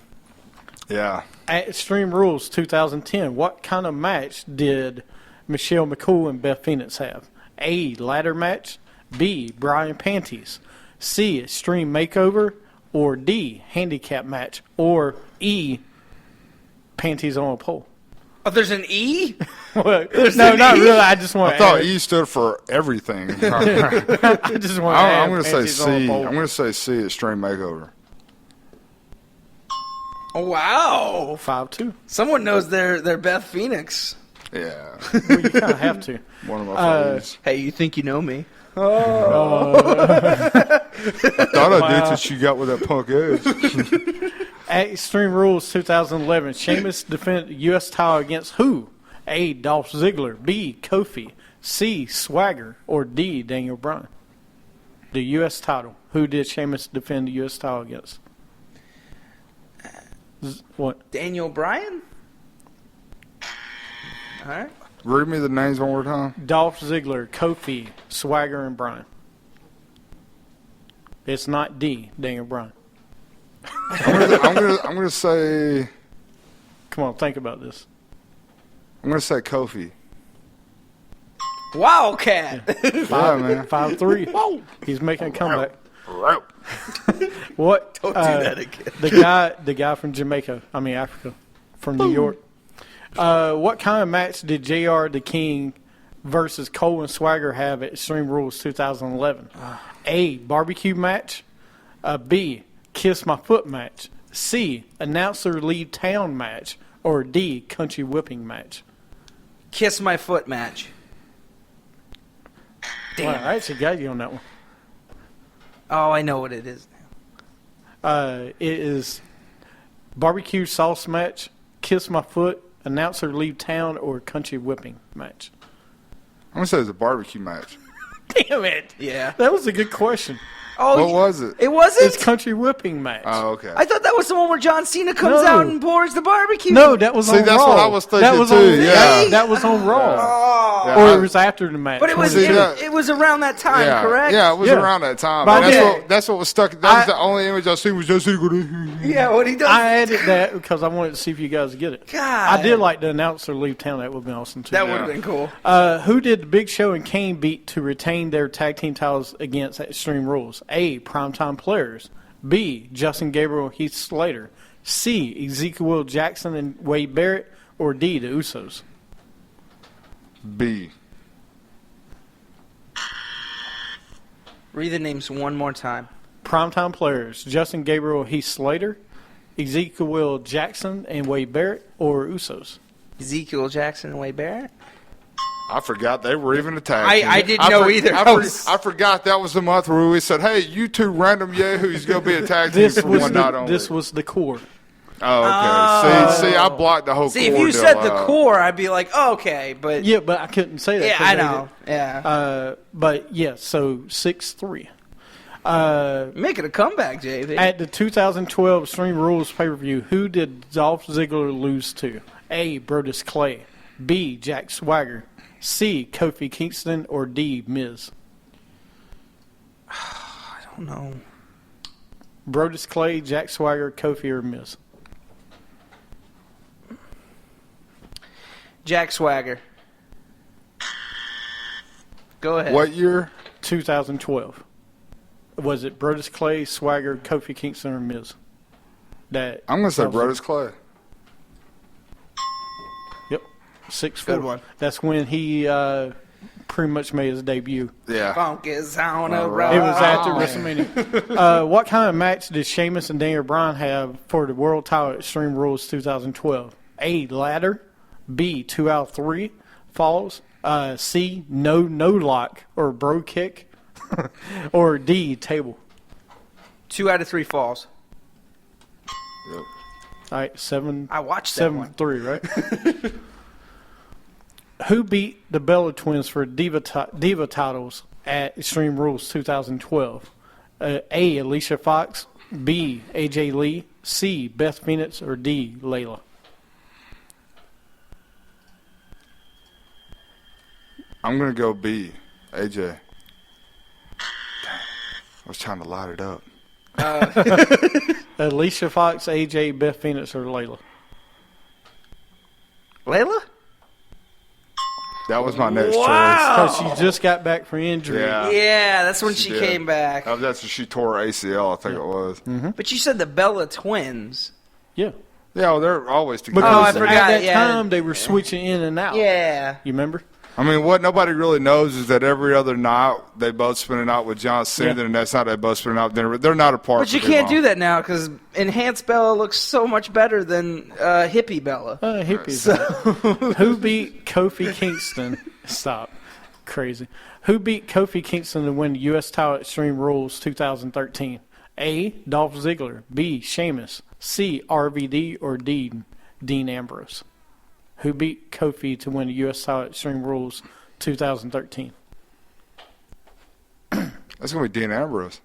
Yeah. At Extreme Rules 2010, what kind of match did Michelle McCool and Beth Phoenix have? A. Ladder match. B. Brian Panties. C. Extreme Makeover. Or D. Handicap match. Or E. Panties on a pole. Oh, there's an E? No, an not E? really. I just want I to thought E stood for everything. I just want to I'm add going to say Panties on a C. pole. I'm going to say C, Extreme Makeover. Oh, wow. 5-2. Someone knows their Beth Phoenix. Yeah. Well, you kind of have to. One of my favorites. Hey, you think you know me? I thought I did since you got with that punk edge. At Extreme Rules 2011, Sheamus defended the U.S. title against who? A. Dolph Ziggler. B. Kofi. C. Swagger. Or D. Daniel Bryan. The U.S. title. Who did Sheamus defend the U.S. title against? What? Daniel Bryan? All right. Read me the names one more time. Dolph Ziggler, Kofi, Swagger, and Bryan. It's not D. Daniel Bryan. I'm gonna say Come on, think about this. I'm going to say Kofi. Wildcat. Yeah, man. 5-3. Whoa! He's making a comeback. What? Don't do that again. The guy from Africa, from New York. What kind of match did JR the King versus Cole and Swagger have at Extreme Rules 2011? A. Barbecue match. B. Kiss My Foot match. C. Announcer leave town match. Or D. Country whipping match. Kiss my foot match. Wow, I actually got you on that one. Oh, I know what it is now. It is barbecue sauce match, kiss my foot, announcer leave town, or country whipping match. I'm going to say it's a barbecue match. Damn it! Yeah. That was a good question. Oh, What was it? It wasn't? It's country whipping match. Oh, okay. I thought that was the one where John Cena comes No. out and pours the barbecue. No, that was See, on Raw. that's what I was thinking that was too, On, yeah. That was on Raw. Oh. Or it was after the match. But it was See, it, that- it was around that time, Yeah, correct? yeah, it was Yeah. around that time. But And I did- that's what was stuck. That was the only image I seen was John Cena going. Yeah, what he does. I added that because I wanted to see if you guys get it. God. I did like the announcer leave town. That would have been awesome too. That would have been cool. Who did the Big Show and Kane beat to retain their tag team titles against at Extreme Rules? A. Primetime Players. B. Justin Gabriel, Heath Slater. C. Ezekiel Jackson and Wade Barrett. Or D. The Usos. B. Read the names one more time. Primetime Players: Justin Gabriel, Heath Slater, Ezekiel Jackson and Wade Barrett. Or Usos. Ezekiel Jackson and Wade Barrett. I forgot they were even a tag I- team. I didn't know either. I forgot that was the month where we said, "Hey, you two random yahoos go be a tag team This for was one night only." this was the core. Oh, okay. See, I blocked the whole. See, if core you deal said the out. core, I'd be like, okay, but Yeah, but I couldn't say that. yeah, 'cause I they know. Yeah, But yeah, so 6-3. making a comeback, JV. At the 2012 Extreme Rules pay-per-view, who did Dolph Ziggler lose to? A. Brodus Clay. B. Jack Swagger. C. Kofi Kingston. Or D. Miz. I don't know. Brodus Clay, Jack Swagger, Kofi, or Miz. Jack Swagger. Go ahead. What year? 2012. Was it Brodus Clay, Swagger, Kofi Kingston, or Miz? That I'm gonna say Dolph Ziggler- Brodus Clay. Yep. 6-4. Good one. That's when he pretty much made his debut. Yeah. Funk is on a All roll. right. It was after Oh. WrestleMania. What kind of match did Sheamus and Daniel Bryan have for the World Title at Extreme Rules 2012? A. Ladder. B. 2 out of 3 falls. C. No lock or bro kick. Or D. Table. 2 out of 3 falls. Yep. All right, 7. I watched that one. 7-3, right? Who beat the Bella Twins for Diva titles at Extreme Rules 2012? A. Alicia Fox. B. AJ Lee. C. Beth Phoenix. Or D. Layla. I'm gonna go B. AJ. Damn. I was trying to light it up. Alicia Fox, AJ, Beth Phoenix, or Layla. Layla? That was my next Wow. Because she just got back from injury. Yeah. Yeah, that's when she did. came back. choice. That's when she tore her ACL, I think it was. But you said the Bella Twins. Yeah. Yeah, well, they're always together. Because Oh, I at forgot, that yeah. time, they were switching in and out. Yeah. You remember? I mean, what nobody really knows is that every other night they both spend a night with John Cena, Yeah. then the next night they both spend a night with dinner. They're not apart. But you can't do that now because enhanced Bella looks so much better than hippie Bella. Hippies. Who beat Kofi Kingston? Stop. Crazy. Who beat Kofi Kingston to win the U.S. title at Extreme Rules 2013? A. Dolph Ziggler. B. Sheamus. C. RVD. Or D. Dean Ambrose. Who beat Kofi to win the U.S. title at Extreme Rules 2013? That's gonna be Dean Ambrose.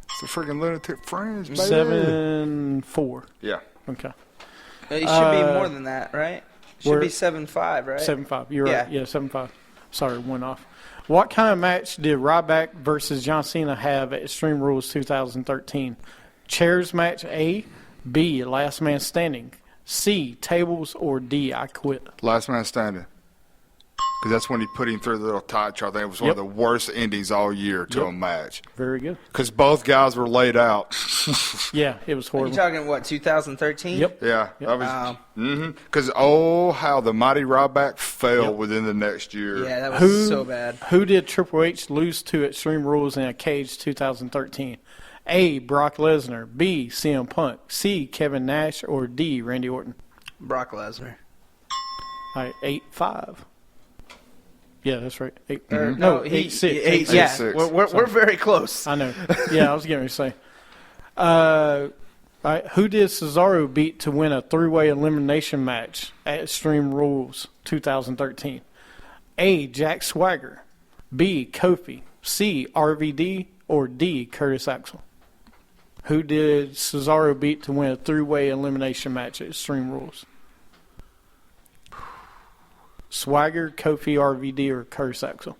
It's the freaking Lunatic Fringe, baby. 7-4. Yeah. Okay. It should be more than that, right? Should we're- be 7-5, right? 7-5. You're right. Yeah. Yeah, 7-5. Sorry, one off. What kind of match did Ryback versus John Cena have at Extreme Rules 2013? Chairs match A, B, last man standing, C, tables, or D, I quit? Last man standing. Because that's when he put him through the little tie chart. I think it was one of Yep. the worst endings all year to a match. Very good. Because both guys were laid out. Yeah, it was You horrible. talking what? 2013? Yep. Yeah, Yep. that was. Wow. Because how the mighty Ryback fell within the next year. Yeah, that was Who- so bad. Who did Triple H lose to at Extreme Rules in a cage 2013? A, Brock Lesnar. B, CM Punk. C, Kevin Nash. Or D, Randy Orton? Brock Lesnar. All right, 8-5. Yeah, that's right. No, 8-6. Yeah, 8-6. we're very close. I know. Yeah, I was getting ready to say. All right, who did Cesaro beat to win a three-way elimination match at Extreme Rules 2013? A, Jack Swagger. B, Kofi. C, RVD. Or D, Curtis Axel? Who did Cesaro beat to win a three-way elimination match at Extreme Rules? Swagger, Kofi, RVD, or Curtis Axel?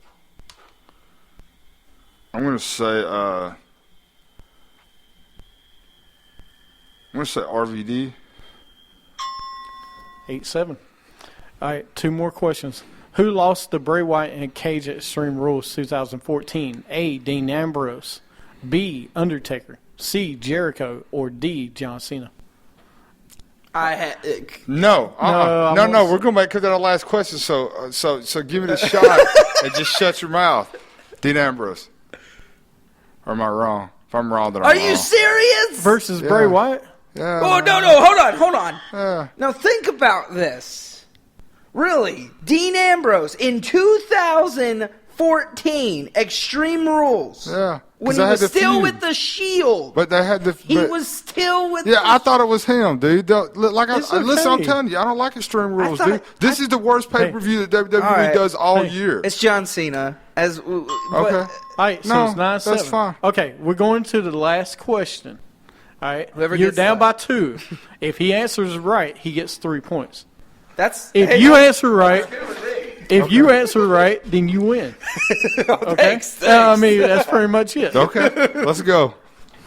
I'm going to say. I'm going to say RVD. 8-7. All right, two more questions. Who lost to Bray Wyatt in a cage at Extreme Rules 2014? A, Dean Ambrose. B, Undertaker. C, Jericho. Or D, John Cena? I had. No, I'm no. almost- We're going back to that last question. So give me the shot and just shut your mouth, Dean Ambrose. Or am I wrong? If I'm wrong, then I'm Are wrong. you serious? Versus Yeah. Bray Wyatt? Yeah. Oh, no, hold on. Yeah. Now think about this. Really, Dean Ambrose in 2014 Extreme Rules. Yeah. 'Cause When he they had was the still feud. with the Shield. But they had the. He but- was still with. Yeah, the I thought it was him, dude. Like It's listen, I'm okay. telling you, I don't like Extreme Rules, thought- dude. This is the worst pay per view that WWE All right. does all Hey. year. It's John Cena as. But, Okay. All right, so No, it's 9-7. that's fine. Okay, we're going to the last question. All right, Whoever you're gets down that. by 2. If he answers right, he gets 3 points. That's. If hey, you that's- answer right, if you answer right, then you win. Okay. Thanks. I mean, that's pretty much it. Okay, let's go.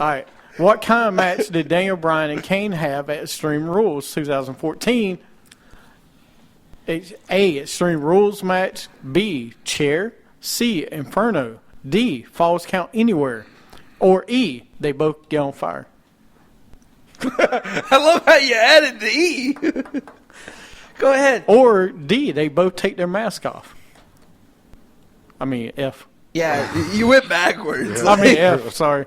All right. What kind of match did Daniel Bryan and Kane have at Extreme Rules 2014? It's A, Extreme Rules match. B, chair. C, Inferno. D, Falls Count Anywhere. Or E, they both get on fire. I love how you added the E. Go ahead. Or D, they both take their mask off. I mean, F. Yeah, you went backwards. I mean, F, sorry.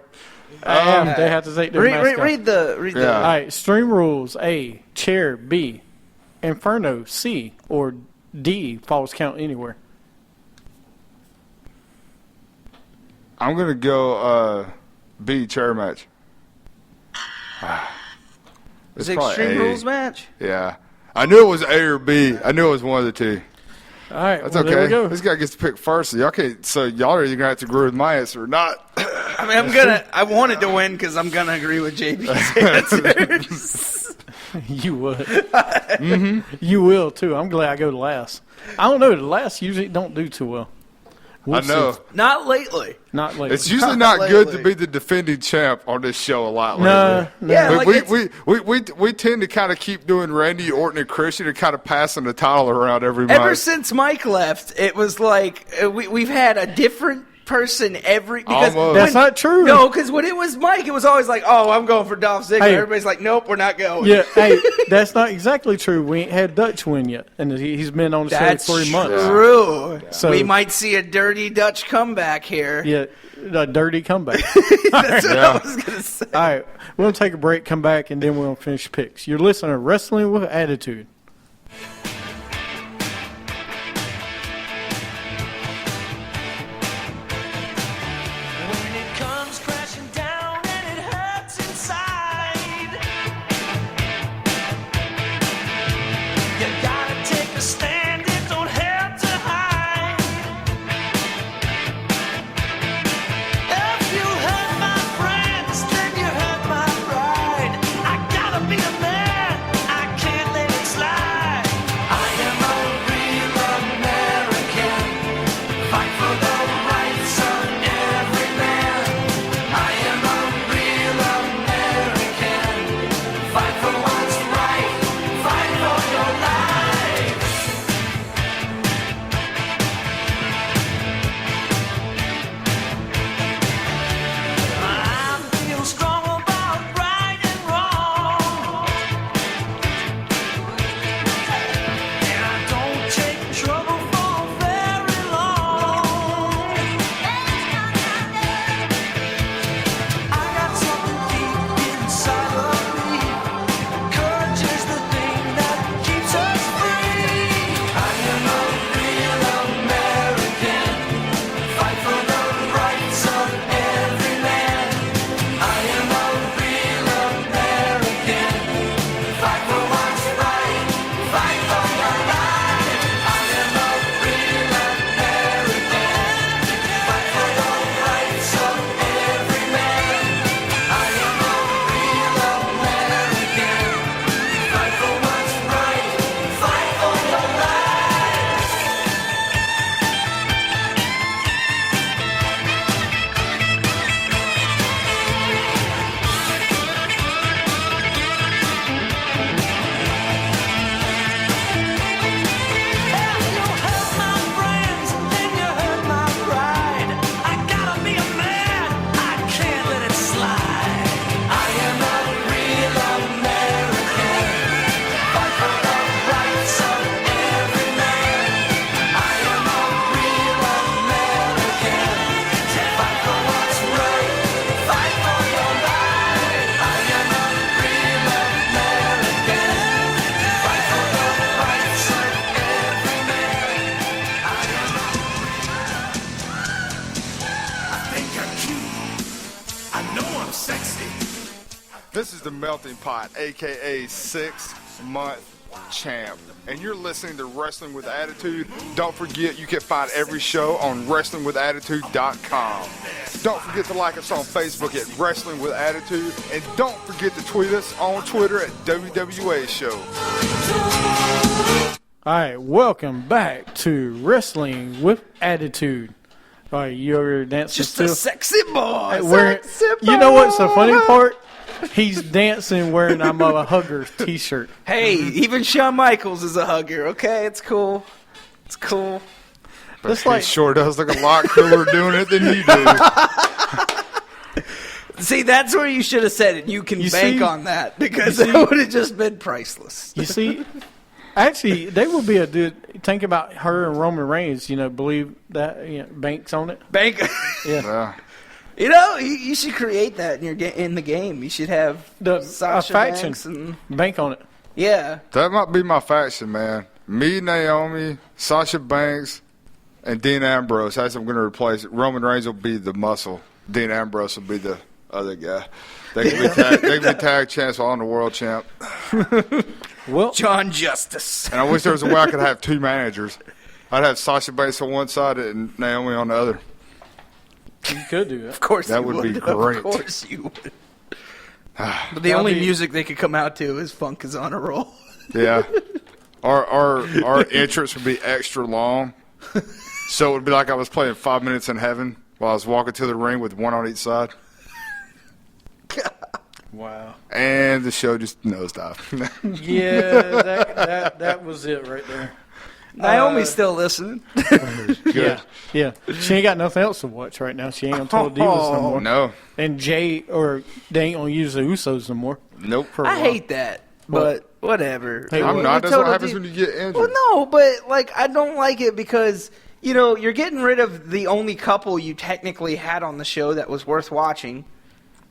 F, they have to take their mask off. Read the. Yeah. All right, Extreme Rules, A, chair, B, Inferno, C, or D, Falls Count Anywhere. I'm gonna go B, chair match. Is It's it probably Extreme A. Rules match? Yeah, I knew it was A or B. I knew it was one of the two. All right, That's well, okay. there we go. This guy gets to pick first. So y'all can't. So y'all are either gonna have to agree with my answer or not. I mean, I wanted to win because I'm gonna agree with JB's answers. You would. You will, too. I'm glad I go to last. I don't know. The last usually don't do too well. We'll I know. see. Not lately. Not lately. It's usually not good to Lately. be the defending champ on this show a lot no, lately. no. Yeah, But like we tend to kind of keep doing Randy Orton and Christian and kind of passing the title around every Ever month. since Mike left, it was like we've had a different person every. Because Almost. That's not true. No, because when it was Mike, it was always like, "Oh, I'm going for Dolph Ziggler." Hey. Everybody's like, "Nope, we're not going." Yeah, hey, that's not exactly true. We ain't had Dutch win yet, and he's been on the That's show 3 months. true. So- We might see a dirty Dutch comeback here. Yeah, a dirty comeback. That's what Yeah. I was gonna say. All right, we're going to take a break, come back, and then we're going to finish picks. You're listening to Wrestling with Attitude. When it comes crashing down and it hurts inside, you gotta take a stand, it don't have to hide. If you hurt my friends, then you hurt my pride. I gotta be a man, I can't let it slide. the Melting Pot, a.k.a. 6-month champ. And you're listening to Wrestling with Attitude. Don't forget, you can find every show on WrestlingWithAttitude.com. Don't forget to like us on Facebook at Wrestling with Attitude. And don't forget to tweet us on Twitter at WWA Show. All right, welcome back to Wrestling with Attitude. All right, you're dancing Just still. a sexy boy. Hey, wearing- Sexy you know what's the boy. funny part? He's dancing wearing I'm a hugger t-shirt. Hey, even Shawn Michaels is a hugger. Okay, it's cool. It's cool. But Just he like- sure does look a lot cooler doing it than you do. See, that's where you should have said it. You can You bank see- on that because you see- that would have just been priceless. You see, actually, they would be a dude. Think about her and Roman Reigns. You know, believe that banks on it. Bank. Yeah. You know, you should create that in your in the game. You should have A Sasha faction. Banks and Bank on it. yeah. That might be my faction, man. Me, Naomi, Sasha Banks, and Dean Ambrose. That's what I'm going to replace it. Roman Reigns will be the muscle. Dean Ambrose will be the other guy. They can be tag champs while I'm the world champ. Well, John Justice. And I wish there was a way I could have two managers. I'd have Sasha Banks on one side and Naomi on the other. you could do that. Of course, That you would be Of great. course, you would. But the That'll only be- music they could come out to is "Funk Is on a Roll." Yeah. Our entrance would be extra long. So it would be like I was playing 5 Minutes in Heaven while I was walking to the ring with one on each side. Wow. And the show just nosedived. Yeah, that was it right there. Naomi's still listening. Yeah, yeah. She ain't got nothing else to watch right now. She ain't on Total Divas no more. No. And they ain't gonna use the Usos no more. Nope. For a I while. hate that, but whatever. Hey, I'm not. That's Total what happens Div- when you get injured. Well, no, but like I don't like it because you're getting rid of the only couple you technically had on the show that was worth watching.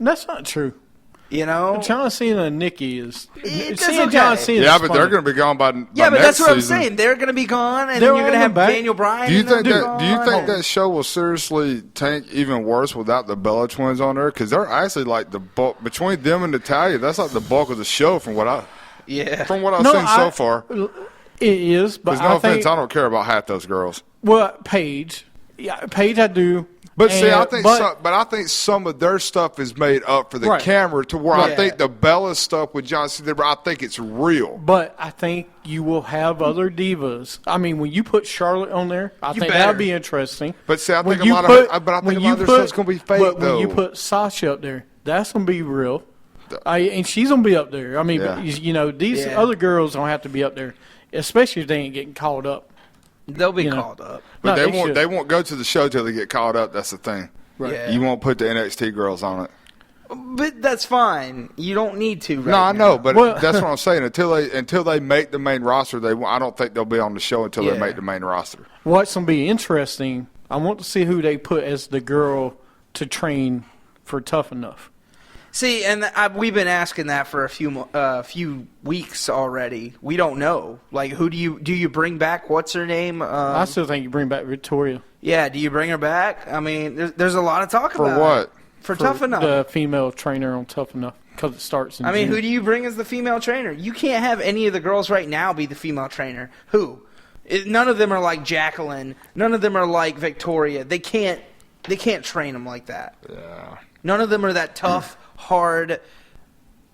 That's not true. John Cena and Nikki is. That's Seeing okay. John Cena Yeah, is but they're funny. going to be gone by Yeah, but next that's what I'm season. saying. They're going to be gone, and They're then you're going to on have back. Daniel Bryan. Do you and they'll think be that? Do you gone. think that show will seriously tank even worse without the Bella Twins on there? Because they're actually like the bulk between them and Natalia. That's like the bulk of the show from what I've Yeah. seen so far. It is, but Because no I offense, think I don't care about half those girls. well, Paige. Yeah, Paige, I do. But see, And- I think I think some of their stuff is made up for the Right. camera to where I Yeah. think the Bella stuff with John Cena, I think it's real. But I think you will have other divas. I mean, when you put Charlotte on there, I think better. that would be interesting. But see, I When think a you lot put- of it, but I when think a you lot of their put- stuff's going to be fake But though. when you put Sasha up there, that's going to be real. And she's going to be up there. I mean, Yeah. these Yeah. other girls don't have to be up there, especially if they ain't getting called up. They'll be you know. called up. but No, they won't. should. They won't go to the show till they get caught up. That's the thing. Yeah. You won't put the NXT girls on it. But that's fine. You don't need to. Right No, I know, now. but Well- that's what I'm saying. Until they make the main roster, I don't think they'll be on the show until they Yeah. make the main roster. What's going to be interesting, I want to see who they put as the girl to train for Tough Enough. See, and we've been asking that for a few weeks already. We don't know. Like, who do you bring back? What's her name? I still think you bring back Victoria. Yeah, do you bring her back? I mean, there's a lot of talk For about what? it. For Tough Enough. The female trainer on Tough Enough because it starts in I mean, June. who do you bring as the female trainer? You can't have any of the girls right now be the female trainer. Who? None of them are like Jacqueline. None of them are like Victoria. They can't train them like that. Yeah. None of them are that tough, hard.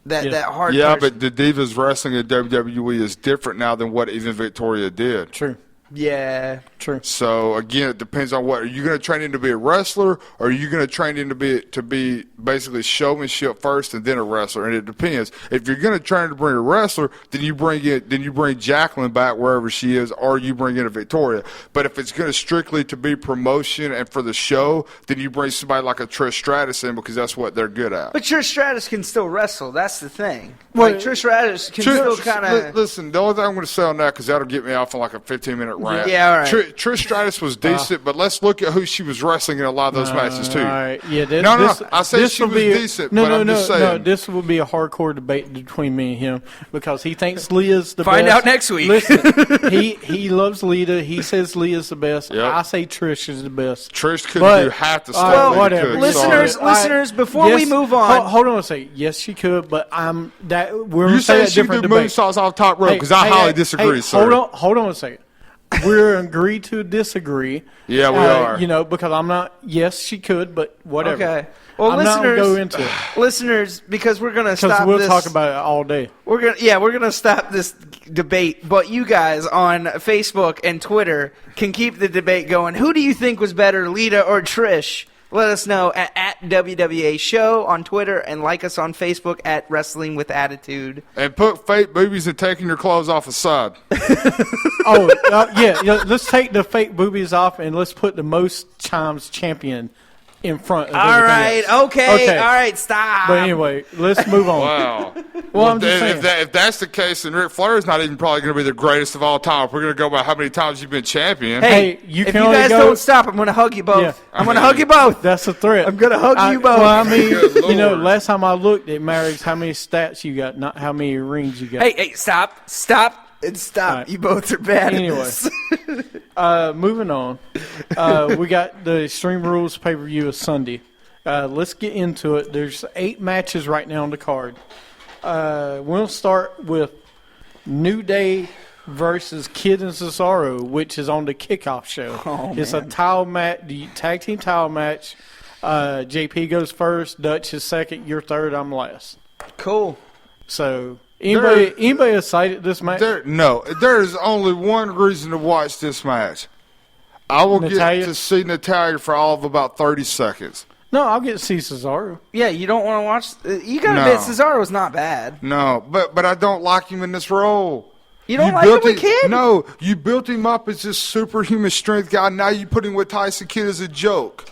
That hard. Yeah, person. but the Divas wrestling in WWE is different now than what even Victoria did. True. yeah. True. So again, it depends on what are you going to train him to be a wrestler, or are you going to train him to be basically showmanship first and then a wrestler? And it depends. If you're going to train him to bring a wrestler, then you bring Jacqueline back wherever she is, or you bring in a Victoria. But if it's going to strictly to be promotion and for the show, then you bring somebody like a Trish Stratus in because that's what they're good at. But Trish Stratus can still wrestle. That's the thing. Well, Like Trish Stratus can still kind of. Listen, the only thing I'm going to say on that, because that'll get me off on like a 15-minute rap. Yeah, all right. Trish Stratus was decent, but let's look at who she was wrestling in a lot of those matches too. All right. Yeah. No, I said she will was be decent, no, but no, I'm no, just no. saying. This will be a hardcore debate between me and him because he thinks Leah's the Find best. out next week. Listen, he loves Lita. He says Leah's the best. Yep. I say Trish is the best. Trish couldn't But- do half the all right, stuff Lita whatever. could. Listeners, Sorry. listeners, before we move on- hold on a second. Yes, she could, but we're You gonna say said that she could different do debate. moonsaults off top rope because I highly disagree, sir. Hold on a second. We're agree to disagree. Yeah, we are. You know, because I'm not. Yes, she could, but whatever. Okay. Well, I'm not gonna listeners, go into it listeners, because we're gonna because stop we'll this. talk about it all day. We're gonna stop this debate. But you guys on Facebook and Twitter can keep the debate going. Who do you think was better, Lita or Trish? Let us know at WWA Show on Twitter and like us on Facebook at Wrestling with Attitude. And put fake boobies and taking your clothes off the side. Yeah. Let's take the fake boobies off and let's put the most times champion in front of All everything right, else. okay, all right, stop. But anyway, let's move on. Wow. Well, I'm just if, saying. if that's the case, then Ric Flair is not even probably going to be the greatest of all time. If we're going to go by how many times you've been champion. Hey, you if can you only guys go- don't stop, I'm gonna hug you both. Yeah. I'm gonna hug you both. That's a threat. I'm gonna hug you both. Well, I mean, Good you know, Lord. last time I looked, it matters how many stats you got, not how many rings you got. Hey, stop. And stop. All right. You both are bad. at Anyway. this. Moving on. We got the Extreme Rules pay-per-view is Sunday. Let's get into it. There's 8 matches right now on the card. We'll start with New Day versus Kid and Cesaro, which is on the kickoff show. It's a towel match, the tag team towel match. JP goes first, Dutch is second, you're third, I'm last. Cool. So anybody excited this match? There is only one reason to watch this match. I will Natalya? get to see Natalia for all of about 30 seconds. No, I'll get to see Cesaro. Yeah, you don't want to watch. You gotta No. admit, Cesaro's not bad. No, but I don't like him in this role. You don't like him with Kid? No, you built him up as this superhuman strength guy. Now you put him with Tyson Kidd as a joke.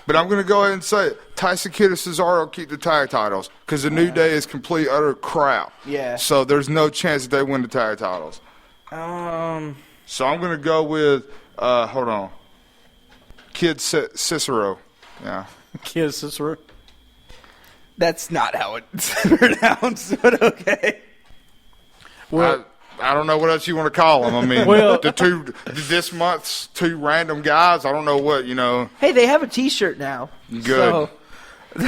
But I'm going to go ahead and say it. Tyson Kidd and Cesaro keep the tag titles because the New Day is complete utter crap. Yeah. So there's no chance that they win the tag titles. So I'm going to go with, hold on, Kid Cicero. Yeah. Kid Cesaro. That's not how it's pronounced, but okay. Well, I don't know what else you want to call them. I mean, Well- this month's 2 random guys. I don't know what, Hey, they have a T-shirt now. Good. So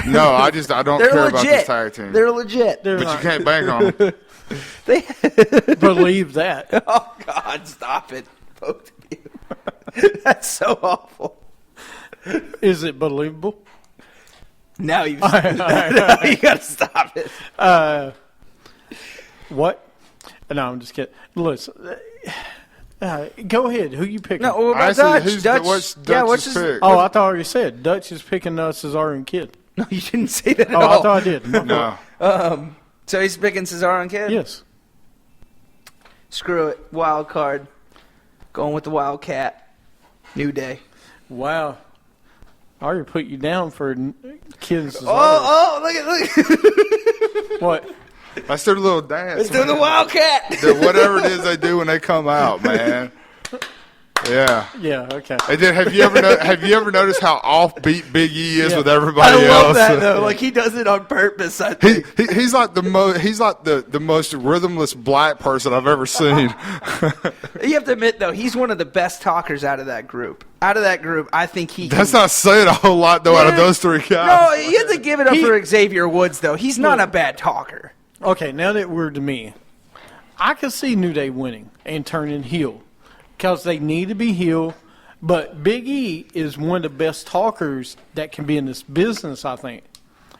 No, I don't they're care legit. about this tag team. They're legit. they're But you not. can't bank on them. They. Believe that. Oh God, stop it, both of you. That's so awful. Is it believable? Now you gotta stop it. What? No, I'm just kidding. Listen, go ahead. Who you picking? No, what I about said, Dutch? Dutch. what's yeah, what's Dutch's his? pick? Oh, I thought I already said Dutch is picking Cesaro and Kid. No, you didn't say that at Oh, all. I thought I did. No. So he's picking Cesaro and Kid. Yes. Screw it. Wild card. Going with the Wildcat. New Day. Wow. I already put you down for Kid and Cesaro. Oh, look at What? Let's do a little dance. Let's do the Wildcat. Whatever it is they do when they come out, man. Yeah. Yeah. Okay. And then have you ever noticed how offbeat Big E is Yeah. with everybody I else? love that though. Like he does it on purpose. I think. He's like the most rhythmless black person I've ever seen. You have to admit though, he's one of the best talkers out of that group. I think he. That's can- not saying a whole lot though out of those 3 guys. No, you have to give it up for Xavier Woods though. He's not a bad talker. Okay. Now that we're to me, I can see New Day winning and turning heel because they need to be heel. But Big E is one of the best talkers that can be in this business, I think.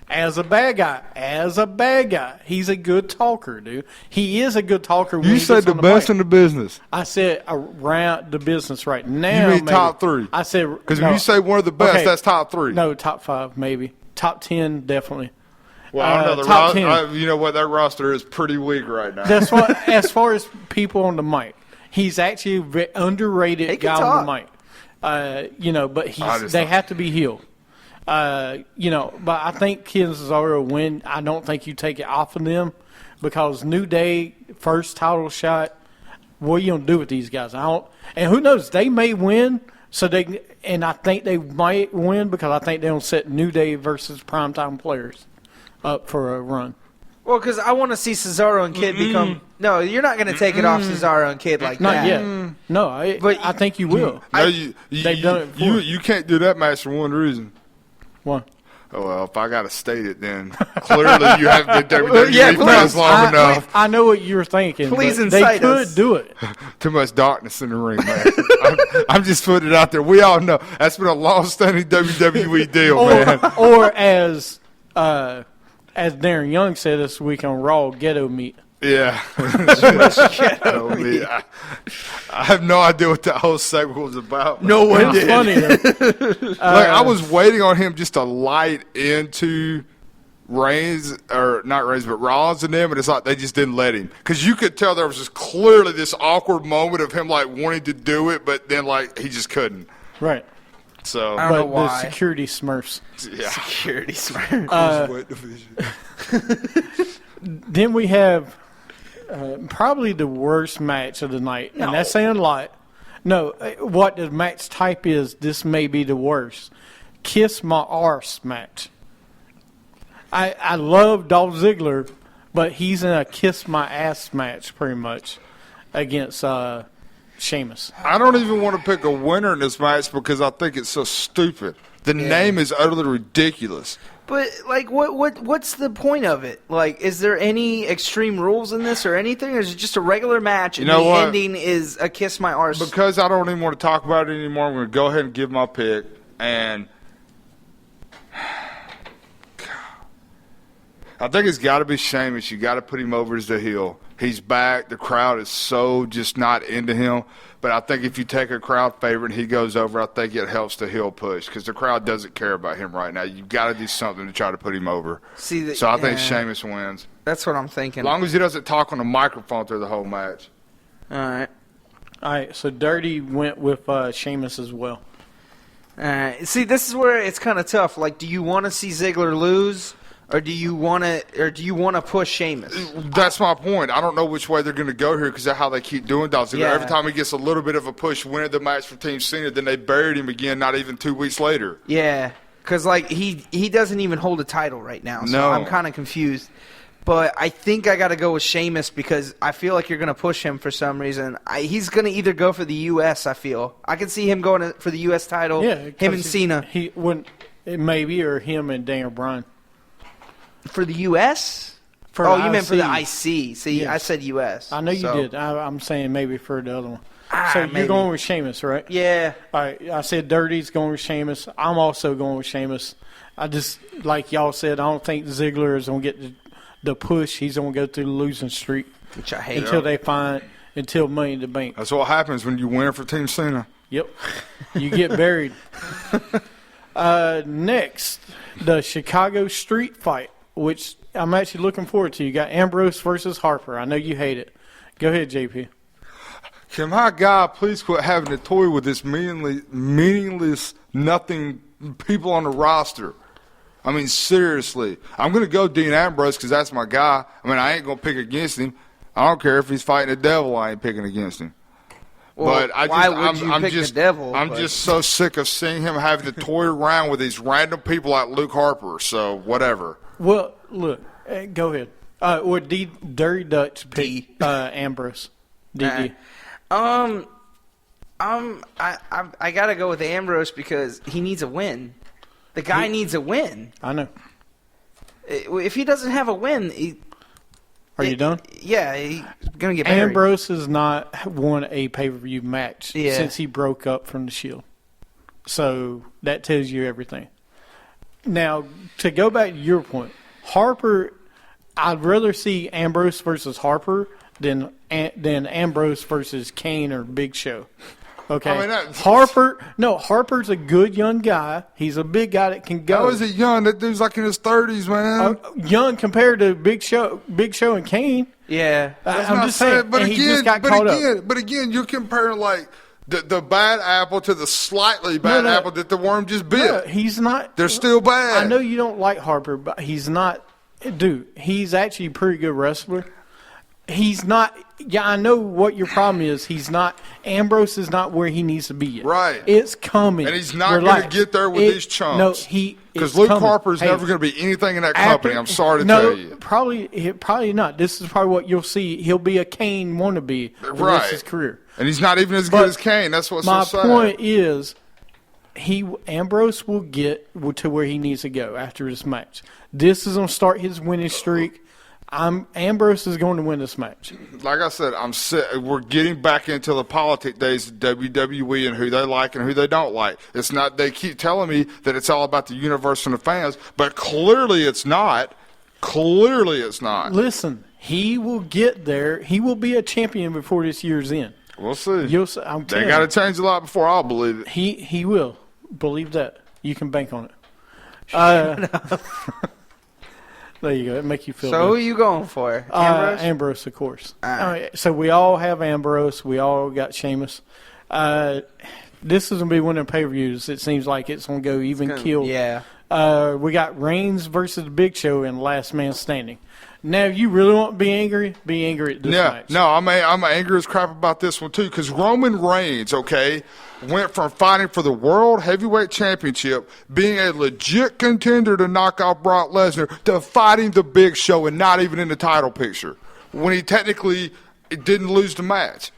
As a bad guy, he's a good talker, dude. He is a good talker. When You he said gets the on the best mic. in the business. I said around the business right now. You mean maybe. top 3? I said Because no. when you say one of the best, Okay. that's top 3. No, top 5 maybe. Top 10 definitely. Well, I know the top 10. you know what, that roster is pretty weak right now. That's what. As far as people on the mic, he's actually a very underrated He can guy on the talk. mic. But just they don't. have to be heel. But I think Kid and Cesaro win. I don't think you take it off of them because New Day first title shot. what are you gonna do with these guys? I don't. And who knows? They may win. And I think they might win because I think they'll set New Day versus primetime players up for a run. Well, because I want to see Cesaro and Kid become. No, you're not going to take it off Cesaro and Kid like Not that. yet. No, I think you will. No, they've done it before. You can't do that match for one reason. One. Oh, well, if I got to state it, then clearly you haven't been WWE Yeah, fans please. long enough. I know what you're thinking. Please but they incite could us. do it. Too much darkness in the ring, man. I'm just putting it out there. We all know that's been a long-standing WWE deal, man. Or as Darren Young said this week on Raw, ghetto meat. Yeah. Oh, man. I have no idea what that whole segment was about. No one It's did. funny though. Like, I was waiting on him just to light into Reigns, or not Reigns, but Rollins and them, and it's like they just didn't let him. Because you could tell there was just clearly this awkward moment of him, like, wanting to do it, but then, like, he just couldn't. Right. So, I don't know But why. the security smurfs. yeah. Security smart. Cruiserweight division. Then we have probably the worst match of the night. And that's saying a lot. No, what the match type is, this may be the worst. Kiss My Arse match. I love Dolph Ziggler, but he's in a Kiss My Ass match pretty much against Sheamus. I don't even want to pick a winner in this match because I think it's so stupid. The name is utterly ridiculous. But like, what's the point of it? Like, is there any extreme rules in this or anything? Or is it just a regular match and You know the what? ending is a kiss my arse? Because I don't even want to talk about it anymore, I'm going to go ahead and give my pick. And I think it's got to be Sheamus. You got to put him over as the heel. He's back. The crowd is so just not into him. But I think if you take a crowd favorite and he goes over, I think it helps the heel push because the crowd doesn't care about him right now. You've got to do something to try to put him over. See, So I think yeah. Sheamus wins. That's what I'm thinking. As long as he doesn't talk on the microphone through the whole match. All right. All right, so Dirty went with Sheamus as well. All right. See, this is where it's kind of tough. Like, do you want to see Ziggler lose, or do you want to push Sheamus? That's my point. I don't know which way they're going to go here because that's how they keep doing Dolph Ziggler. Yeah. Every time he gets a little bit of a push, winning the match for Team Cena, then they buried him again not even 2 weeks later. Yeah, because like he doesn't even hold a title right now. So No. I'm kind of confused. But I think I got to go with Sheamus because I feel like you're going to push him for some reason. He's going to either go for the U.S., I feel. I can see him going for the U.S. title, Yeah, him and Cena. He wouldn't. It maybe or him and Daniel Bryan. For the U.S.? For Oh, the you meant for the IC. IC. See, Yes. I said U.S. I know you so- did. I'm saying maybe for the other one. So maybe. you're going with Sheamus, right? Yeah. All right. I said Dirty's going with Sheamus. I'm also going with Sheamus. I just, like y'all said, I don't think Ziggler is going to get the push. He's going to go through the losing streak Which I hate. until Money in the Bank. That's what happens when you win for Team Cena. Yep. You get buried. Next, the Chicago Street Fight, which I'm actually looking forward to. You got Ambrose versus Harper. I know you hate it. Go ahead, JP. Can my guy please quit having to toy with this meaningless, nothing people on the roster? I mean, seriously. I'm going to go Dean Ambrose because that's my guy. I mean, I ain't going to pick against him. I don't care if he's fighting the devil, I ain't picking against him. Well, But why would you pick the devil? I'm But- just so sick of seeing him having to toy around with these random people like Luke Harper. So, whatever. Well, look, go ahead. Dirty Dutch picked Ambrose. DD. I gotta go with Ambrose because he needs a win. The guy needs a win. I know. If he doesn't have a win, Are you done? Yeah, he's gonna get buried. Ambrose has not won a pay-per-view match Yeah. since he broke up from the Shield. So that tells you everything. Now, to go back to your point, Harper, I'd rather see Ambrose versus Harper than Ambrose versus Kane or Big Show. Okay, I mean, that's- Harper's a good young guy. He's a big guy that can go. How is he young? That dude's like in his 30s, man. Young compared to Big Show and Kane. Yeah, I'm Not just saying, but and again, he just got caught up. But again, you're comparing like the bad apple to the slightly bad No. apple that the worm just bit. No, he's not. They're still bad. I know you don't like Harper, but he's not. Dude, he's actually a pretty good wrestler. he's not. Yeah, I know what your problem is. He's not. Ambrose is not where he needs to be yet. Right. It's coming. And he's not going Relax. to get there with these chumps. No, Because it's Luke coming. Harper's Hey, never going to be anything in that after- company. I'm sorry to no, tell you. Probably not. This is probably what you'll see. He'll be a Kane wannabe the rest Right. of his career. And he's not even as But good as Kane. That's what's My so sad. point is, Ambrose will get to where he needs to go after this match. This is going to start his winning streak. Ambrose is going to win this match. Like I said, I'm sick. We're getting back into the politic days of WWE and who they like and who they don't like. It's not. They keep telling me that it's all about the universe and the fans, but clearly it's not. Clearly it's not. Listen, he will get there. He will be a champion before this year's end. We'll see. I'm They telling got to you, change a lot before I'll believe it. he will. Believe that. You can bank on it. There you go. It make you feel So good. who are you going for? Ambrose? Ambrose, of course. Ah. So we all have Ambrose. We all got Sheamus. This is going to be one of the pay-per-views. It seems like it's going to go even kill. Yeah. We got Reigns versus the Big Show in Last Man Standing. Now, if you really want to be angry at this match. No, I'm angry as crap about this one too because Roman Reigns, okay, went from fighting for the World Heavyweight Championship, being a legit contender to knock out Brock Lesnar, to fighting the Big Show and not even in the title picture when he technically didn't lose the match.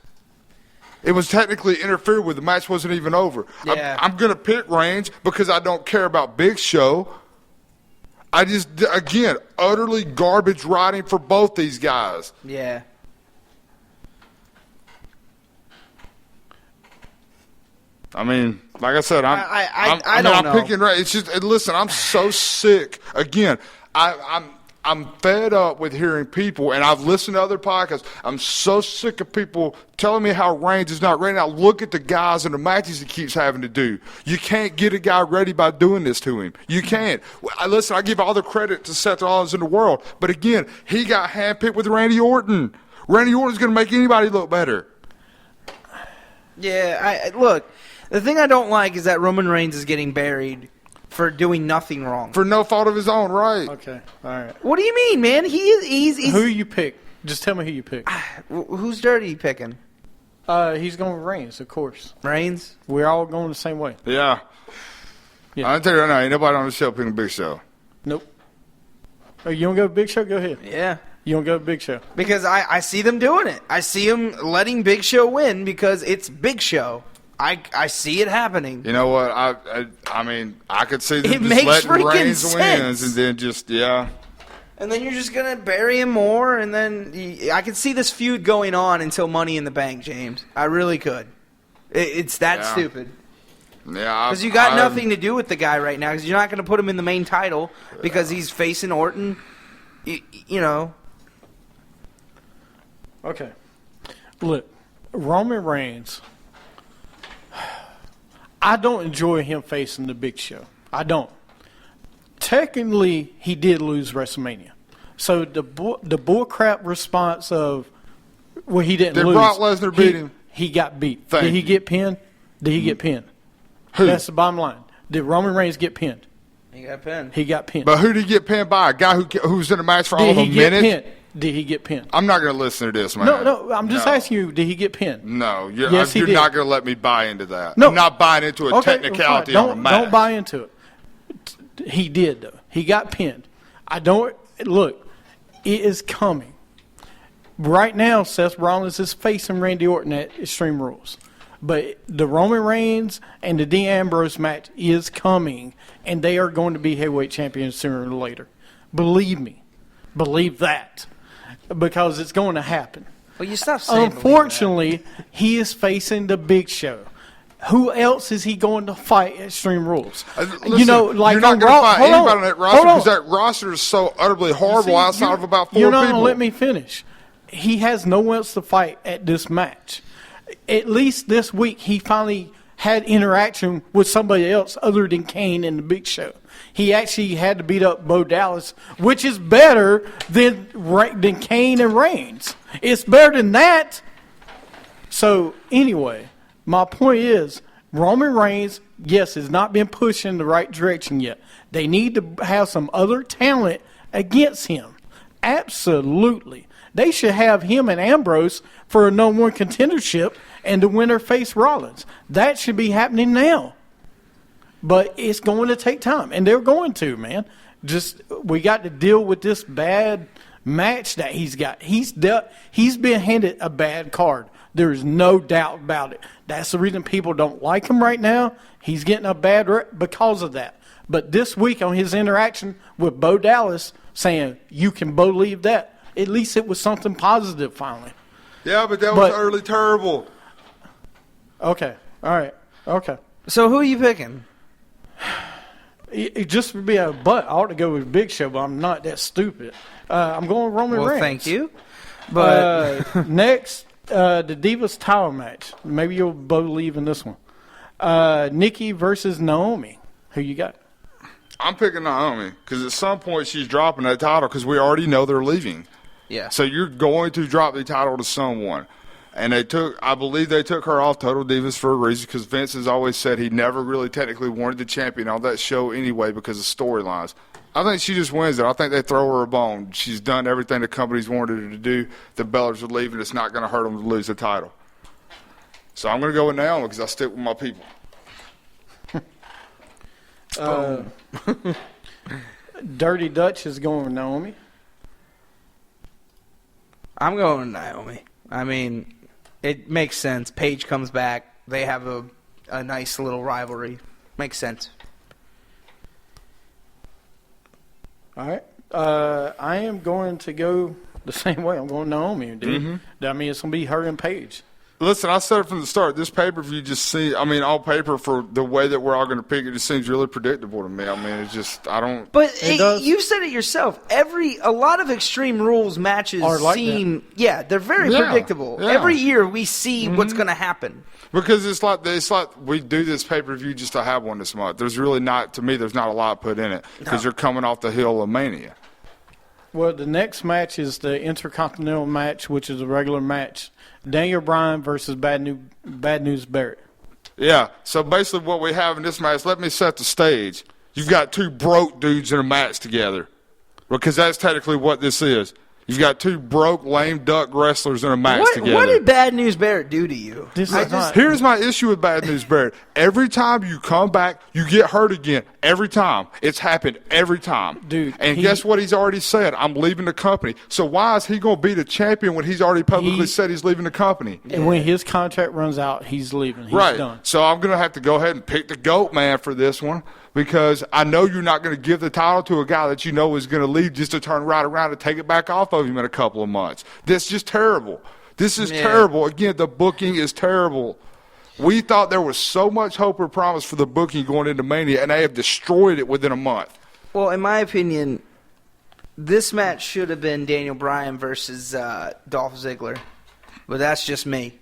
It was technically interfered with. The match wasn't even over. Yeah. I'm going to pick Reigns because I don't care about Big Show. I just, again, utterly garbage writing for both these guys. Yeah. I mean, like I said, I don't know. picking right. It's just listen. I'm so sick. Again, I'm fed up with hearing people, and I've listened to other podcasts. I'm so sick of people telling me how Reigns is not ready. Now look at the guys and the matches he keeps having to do. You can't get a guy ready by doing this to him. You can't. Listen, I give all the credit to Seth Rollins in the world, but again, he got handpicked with Randy Orton. Randy Orton's going to make anybody look better. Yeah, look, the thing I don't like is that Roman Reigns is getting buried for doing nothing wrong. For no fault of his own, right? Okay. All right. What do you mean, man? He's Who you pick? Just tell me who you pick. who's dirty picking? He's going with Reigns, of course. Reigns? We're all going the same way. Yeah. Yeah. I'll tell you right now, ain't nobody on the show picking Big Show. Nope. Oh, you want to go with Big Show? Go ahead. Yeah. You want to go with Big Show? Because I see them doing it. I see them letting Big Show win because it's Big Show. I see it happening. You know what? I mean, I could see them It just makes letting freaking Reigns sense. wins and then just, yeah. And then you're just going to bury him more, and then I could see this feud going on until Money in the Bank, James. I really could. It's that Yeah. stupid. Yeah. Because you got nothing to do with the guy right now, because you're not going to put him in the main title because he's facing Orton. You know. Okay. Look, Roman Reigns, I don't enjoy him facing the Big Show. I don't. Technically, he did lose WrestleMania. So the bullcrap response of, well, he didn't Did lose. Brock Lesnar beat him? He got beat. Thank Did he you. get pinned? Did he get pinned? Who? That's the bottom line. Did Roman Reigns get pinned? He got pinned. He got pinned. But who did he get pinned by? A guy who was in the match for all Did of a he get minute? pinned? Did he get pinned? I'm not going to listen to this, man. No, I'm just No. asking you, did he get pinned? No, you're, Yes, he you're did. not going to let me buy into that. No. I'm not buying into a technicality fine. on a match. Don't buy into it. He did, though. He got pinned. I don't look. It is coming. Right now, Seth Rollins is facing Randy Orton at Extreme Rules. But the Roman Reigns and the Dean Ambrose match is coming, and they are going to be heavyweight champions sooner or later. Believe me. Believe that. Because it's going to happen. Well, you stop saying Unfortunately, he is facing the Big Show. Who else is he going to fight at Extreme Rules? Listen, you know, like you're not on going to Raw. fight Hold anybody on, on that roster hold on. because that roster is so utterly horrible See, outside you're- of about 4 you're not people. gonna let me finish. He has no one else to fight at this match. At least this week, he finally had interaction with somebody else other than Kane and the Big Show. He actually had to beat up Bo Dallas, which is better than Kane and Reigns. It's better than that. So anyway, my point is, Roman Reigns, yes, has not been pushed in the right direction yet. They need to have some other talent against him. Absolutely. They should have him and Ambrose for a #1 contendership and the winner face Rollins. That should be happening now. But it's going to take time, and they're going to, man. Just we got to deal with this bad match that he's got. He's been handed a bad card. There is no doubt about it. That's the reason people don't like him right now. He's getting a bad rep because of that. But this week on his interaction with Bo Dallas saying, you can believe that, at least it was something positive finally. Yeah, but that was early terrible. Okay. All right. Okay. So who are you picking? It just would be a butt. I ought to go with Big Show, but I'm not that stupid. I'm going Roman Well, Reigns. thank you. But Next, the Divas Tower match. Maybe you'll both leave in this one. Nikki versus Naomi. Who you got? I'm picking Naomi because at some point she's dropping that title because we already know they're leaving. yeah. So you're going to drop the title to someone. And I believe they took her off Total Divas for a reason because Vince has always said he never really technically wanted the champion on that show anyway because of storylines. I think she just wins it. I think they throw her a bone. She's done everything the company's wanted her to do. The Bellas are leaving. It's not going to hurt them to lose the title. So I'm going to go with Naomi because I stick with my people. Dirty Dutch is going with Naomi. I'm going with Naomi. I mean, it makes sense. Paige comes back. They have a nice little rivalry. Makes sense. All right. I am going to go the same way. I'm going Naomi, dude. I mean, it's going to be her and Paige. Listen, I said it from the start. This pay-per-view all paper for the way that we're all going to pick it, just seems really predictable to me. I mean, it's just, I don't. But It does. you said it yourself. A lot of Extreme Rules matches Are like seem, they're very Yeah, predictable. yeah. Every year we see what's going to happen. Because it's like we do this pay-per-view just to have one this month. There's really not, to me, there's not a lot put in it because you're coming off the hill of Mania. Well, the next match is the Intercontinental match, which is a regular match. Daniel Bryan versus Bad News Barrett. Yeah, so basically what we have in this match, let me set the stage. You've got two broke dudes in a match together because that's technically what this is. You've got two broke, lame duck wrestlers in a match together. What did Bad News Barrett do to you? This is not. Here's my issue with Bad News Barrett. Every time you come back, you get hurt again. Every time. It's happened every time. Dude, and guess what he's already said? I'm leaving the company. So why is he going to be the champion when he's already publicly said he's leaving the company? And when his contract runs out, he's leaving. He's Right. done. So I'm going to have to go ahead and pick the GOAT man for this one because I know you're not going to give the title to a guy that you know is going to leave just to turn right around and take it back off of him in a couple of months. That's just terrible. This is terrible. Again, the booking is terrible. We thought there was so much hope or promise for the booking going into Mania, and they have destroyed it within a month. Well, in my opinion, this match should have been Daniel Bryan versus Dolph Ziggler. But that's just me.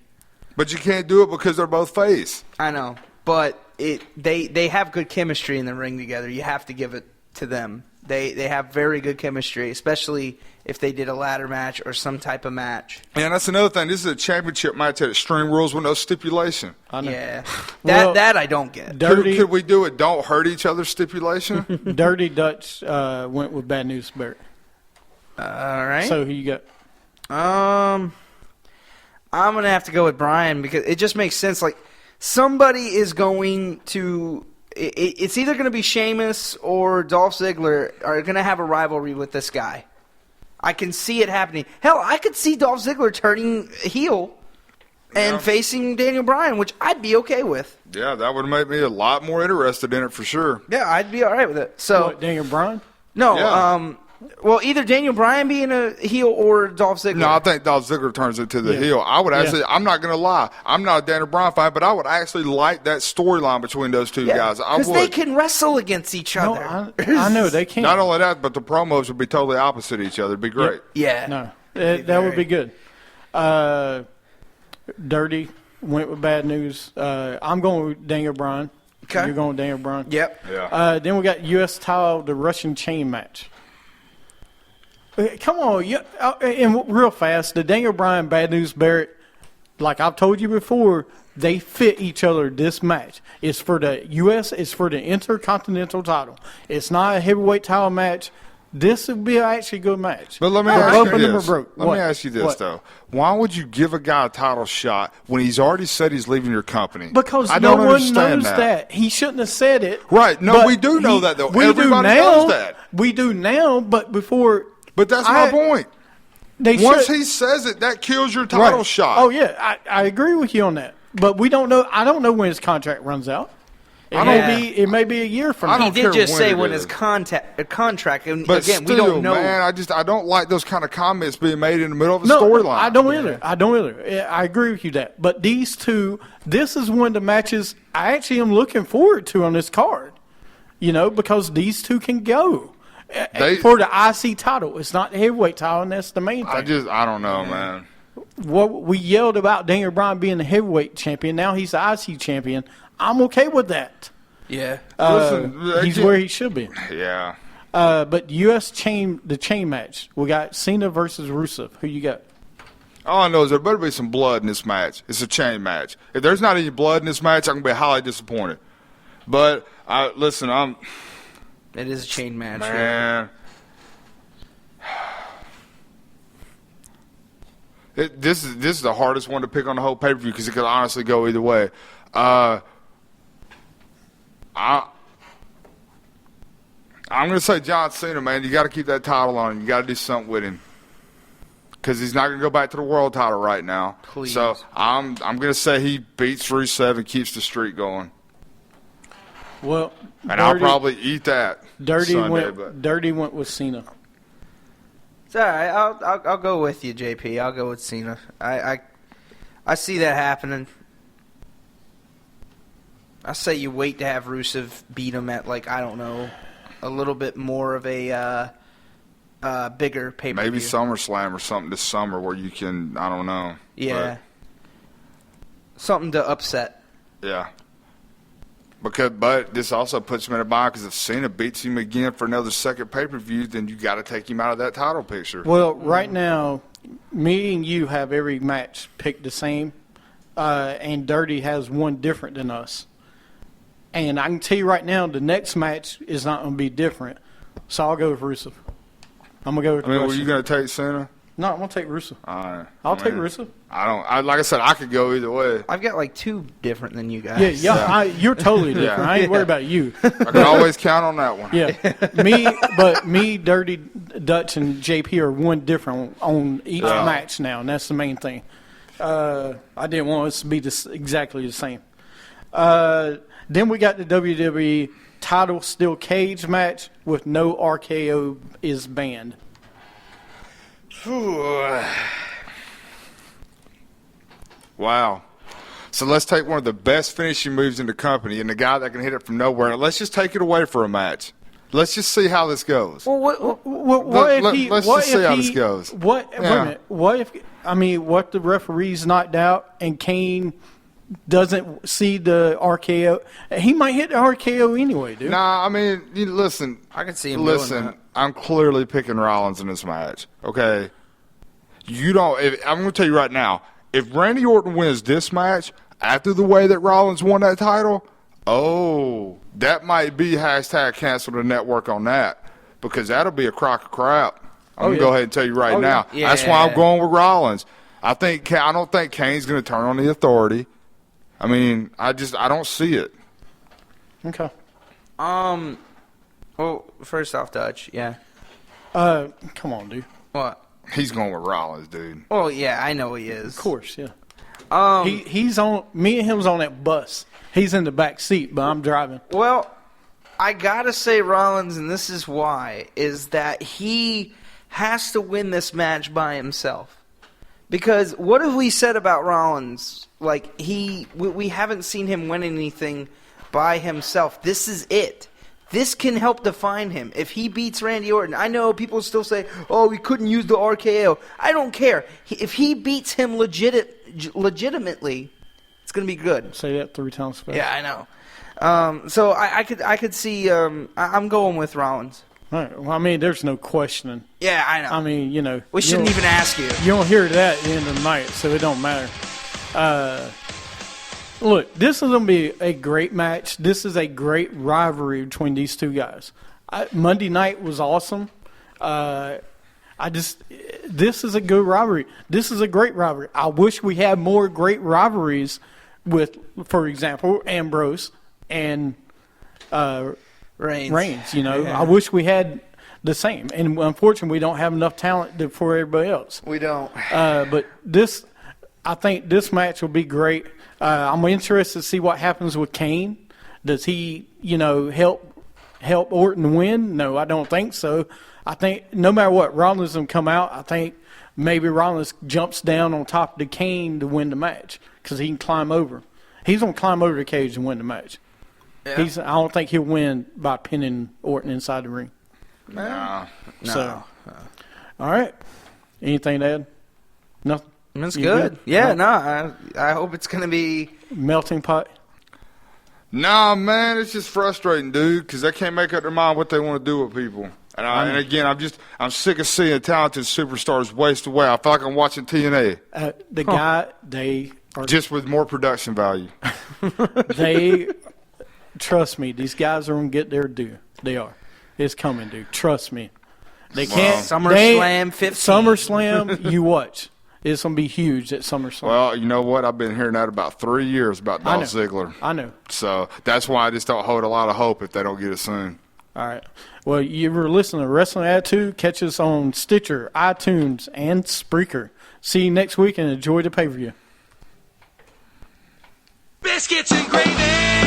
But you can't do it because they're both face. I know. But they have good chemistry in the ring together. You have to give it to them. They have very good chemistry, especially if they did a ladder match or some type of match. And that's another thing. This is a championship match at Extreme Rules with no stipulation. I know. Yeah. Well, that I don't get. Could we do it don't hurt each other stipulation? Dirty Dutch went with Bad News Barrett. All right. So who you got? I'm going to have to go with Bryan because it just makes sense. Like, somebody is going to it's either going to be Sheamus or Dolph Ziggler are going to have a rivalry with this guy. I can see it happening. Hell, I could see Dolph Ziggler turning heel and facing Daniel Bryan, which I'd be okay with. Yeah, that would make me a lot more interested in it for sure. Yeah, I'd be all right with it. So What, Daniel Bryan? no, Yeah. well, either Daniel Bryan being a heel or Dolph Ziggler. No, I think Dolph Ziggler turns into the Yeah. heel. I would actually, Yeah. I'm not going to lie. I'm not a Daniel Bryan fan, but I would actually like that storyline between those two guys. I because would. they can wrestle against each No, other. I know they can't. Not only that, but the promos would be totally opposite each other. It'd be great. Yeah. No, that would be good. Dirty went with Bad News. I'm going with Daniel Bryan. Okay. You're going with Daniel Bryan. Yep. Yeah. Then we got U.S. title, the Russian chain match. Come on, and real fast, the Daniel Bryan, Bad News Barrett, like I've told you before, they fit each other this match. It's for the U.S., it's for the Intercontinental title. It's not a heavyweight title match. this would be actually a good match. But let me Both ask of you them are this. broke. Let What? me ask you this, What? though. Why would you give a guy a title shot when he's already said he's leaving your company? Because I no don't one understand knows that. He shouldn't have said it. Right. No, But we do know that, though. We Everybody do now. knows that. We do now, but before. But that's my point. They Once should, he says it, that kills your title right. shot. Oh yeah, I agree with you on that. But we don't know. I don't know when his contract runs out. I don't- It may be a year from I now. He don't did care just when say it when is. his contract, and But again, still, we don't know. man, I don't like those kind of comments being made in the middle of a No, storyline. I don't either. I don't either. Yeah, I agree with you that. But these two, this is one of the matches I actually am looking forward to on this card. You know, because these two can go for the IC title. It's not the heavyweight title, and that's the main thing. I don't know, man. What we yelled about Daniel Bryan being the heavyweight champion, now he's the IC champion. I'm okay with that. Yeah. Listen, He's where he should be. Yeah. But the chain match, we got Cena versus Rusev. Who you got? All I know is there better be some blood in this match. It's a chain match. If there's not any blood in this match, I'm going to be highly disappointed. But, listen, It is a chain match. man. This is the hardest one to pick on the whole pay-per-view because it could honestly go either way. I'm going to say John Cena, man. You got to keep that title on him. You got to do something with him because he's not going to go back to the world title right now. Please. So I'm going to say he beats Rusev and keeps the streak going. Well, And I'll probably eat that Dirty Sunday. But went with Cena. It's all right. I'll go with you, JP. I'll go with Cena. I see that happening. I say you wait to have Rusev beat him at, like, I don't know, a little bit more of a bigger pay-per-view. maybe SummerSlam or something this summer where you can, I don't know. Yeah. Something to upset. Yeah. But this also puts him in a bind because if Cena beats him again for another second pay-per-view, then you got to take him out of that title picture. Well, right now, me and you have every match picked the same, and Dirty has one different than us. And I can tell you right now, the next match is not going to be different. So I'll go with Rusev. I'm going to go with I mean, were Rusev. you going to take Cena? No, I'm going to take Rusev. I'll I'll take Rusev. Like I said, I could go either way. I've got, like, two different than you guys. Yeah. You're totally different. Yeah. I ain't worried about you. I can always count on that one. Yeah, me, Dirty, Dutch, and JP are one different on each Yeah. match now, and that's the main thing. I didn't want us to be exactly the same. Then we got the WWE title steel cage match with no RKO is banned. Wow. So let's take one of the best finishing moves in the company and the guy that can hit it from nowhere, and let's just take it away for a match. Let's just see how this goes. Well, what Let's just see how this goes. Wait a Yeah. minute. What if the referee's knocked out and Kane doesn't see the RKO? He might hit the RKO anyway, dude. Nah, I mean, listen. I can see him doing Listen, that. I'm clearly picking Rollins in this match. Okay, I'm going to tell you right now. If Randy Orton wins this match after the way that Rollins won that title, that might be hashtag cancel the network on that because that'll be a crock of crap. I'm going to go ahead and tell you right now. yeah. That's why I'm going with Rollins. I don't think Kane's going to turn on the Authority. I mean, I don't see it. Okay. Well, first off, Dutch, yeah. Come on, dude. What? He's going with Rollins, dude. Well, yeah, I know he is. Of course, yeah. He's on. Me and him's on that bus. He's in the back seat, but I'm driving. Well, I gotta say Rollins, and this is why, is that he has to win this match by himself. Because what have we said about Rollins? Like, we haven't seen him win anything by himself. This is it. This can help define him. If he beats Randy Orton, I know people still say, oh, we couldn't use the RKO. I don't care. If he beats him legitimately, it's going to be good. Say that 3 times fast. Yeah, I know. So I could see. I'm going with Rollins. All right. Well, I mean, there's no questioning. Yeah, I know. I mean, we shouldn't even ask you. You don't hear that at the end of the night, so it don't matter. Look, this is going to be a great match. This is a great rivalry between these two guys. Monday night was awesome. This is a good rivalry. This is a great rivalry. I wish we had more great rivalries with, for example, Ambrose and Reigns. You know, I wish we had the same. And unfortunately, we don't have enough talent for everybody else. We don't. But this, I think this match will be great. I'm interested to see what happens with Kane. Does he, help Orton win? No, I don't think so. I think no matter what, Rollins will come out. I think maybe Rollins jumps down on top of the Kane to win the match because he can climb over. He's going to climb over the cage and win the match. Yeah. I don't think he'll win by pinning Orton inside the ring. Nah. So, all right. Anything to add? Nothing? That's You good. good? Yeah, Right. no, I hope it's going to be. Melting pot? Nah, man, it's just frustrating, dude, because they can't make up their mind what they want to do with people. And again, I'm sick of seeing talented superstars waste away. I feel like I'm watching TNA, The guy, they are. just with more production value. They, trust me, these guys are going to get their due. They are. It's coming, dude. Trust me. They can't. SummerSlam 15. SummerSlam, you watch. It's going to be huge at SummerSlam. Well, you know what? I've been hearing that about 3 years about I know. Dolph Ziggler. I know. So that's why I just don't hold a lot of hope if they don't get it soon. All right. Well, you were listening to Wrestling Attitude. Catch us on Stitcher, iTunes, and Spreaker. See you next week and enjoy the pay-per-view. Biscuits and gravy.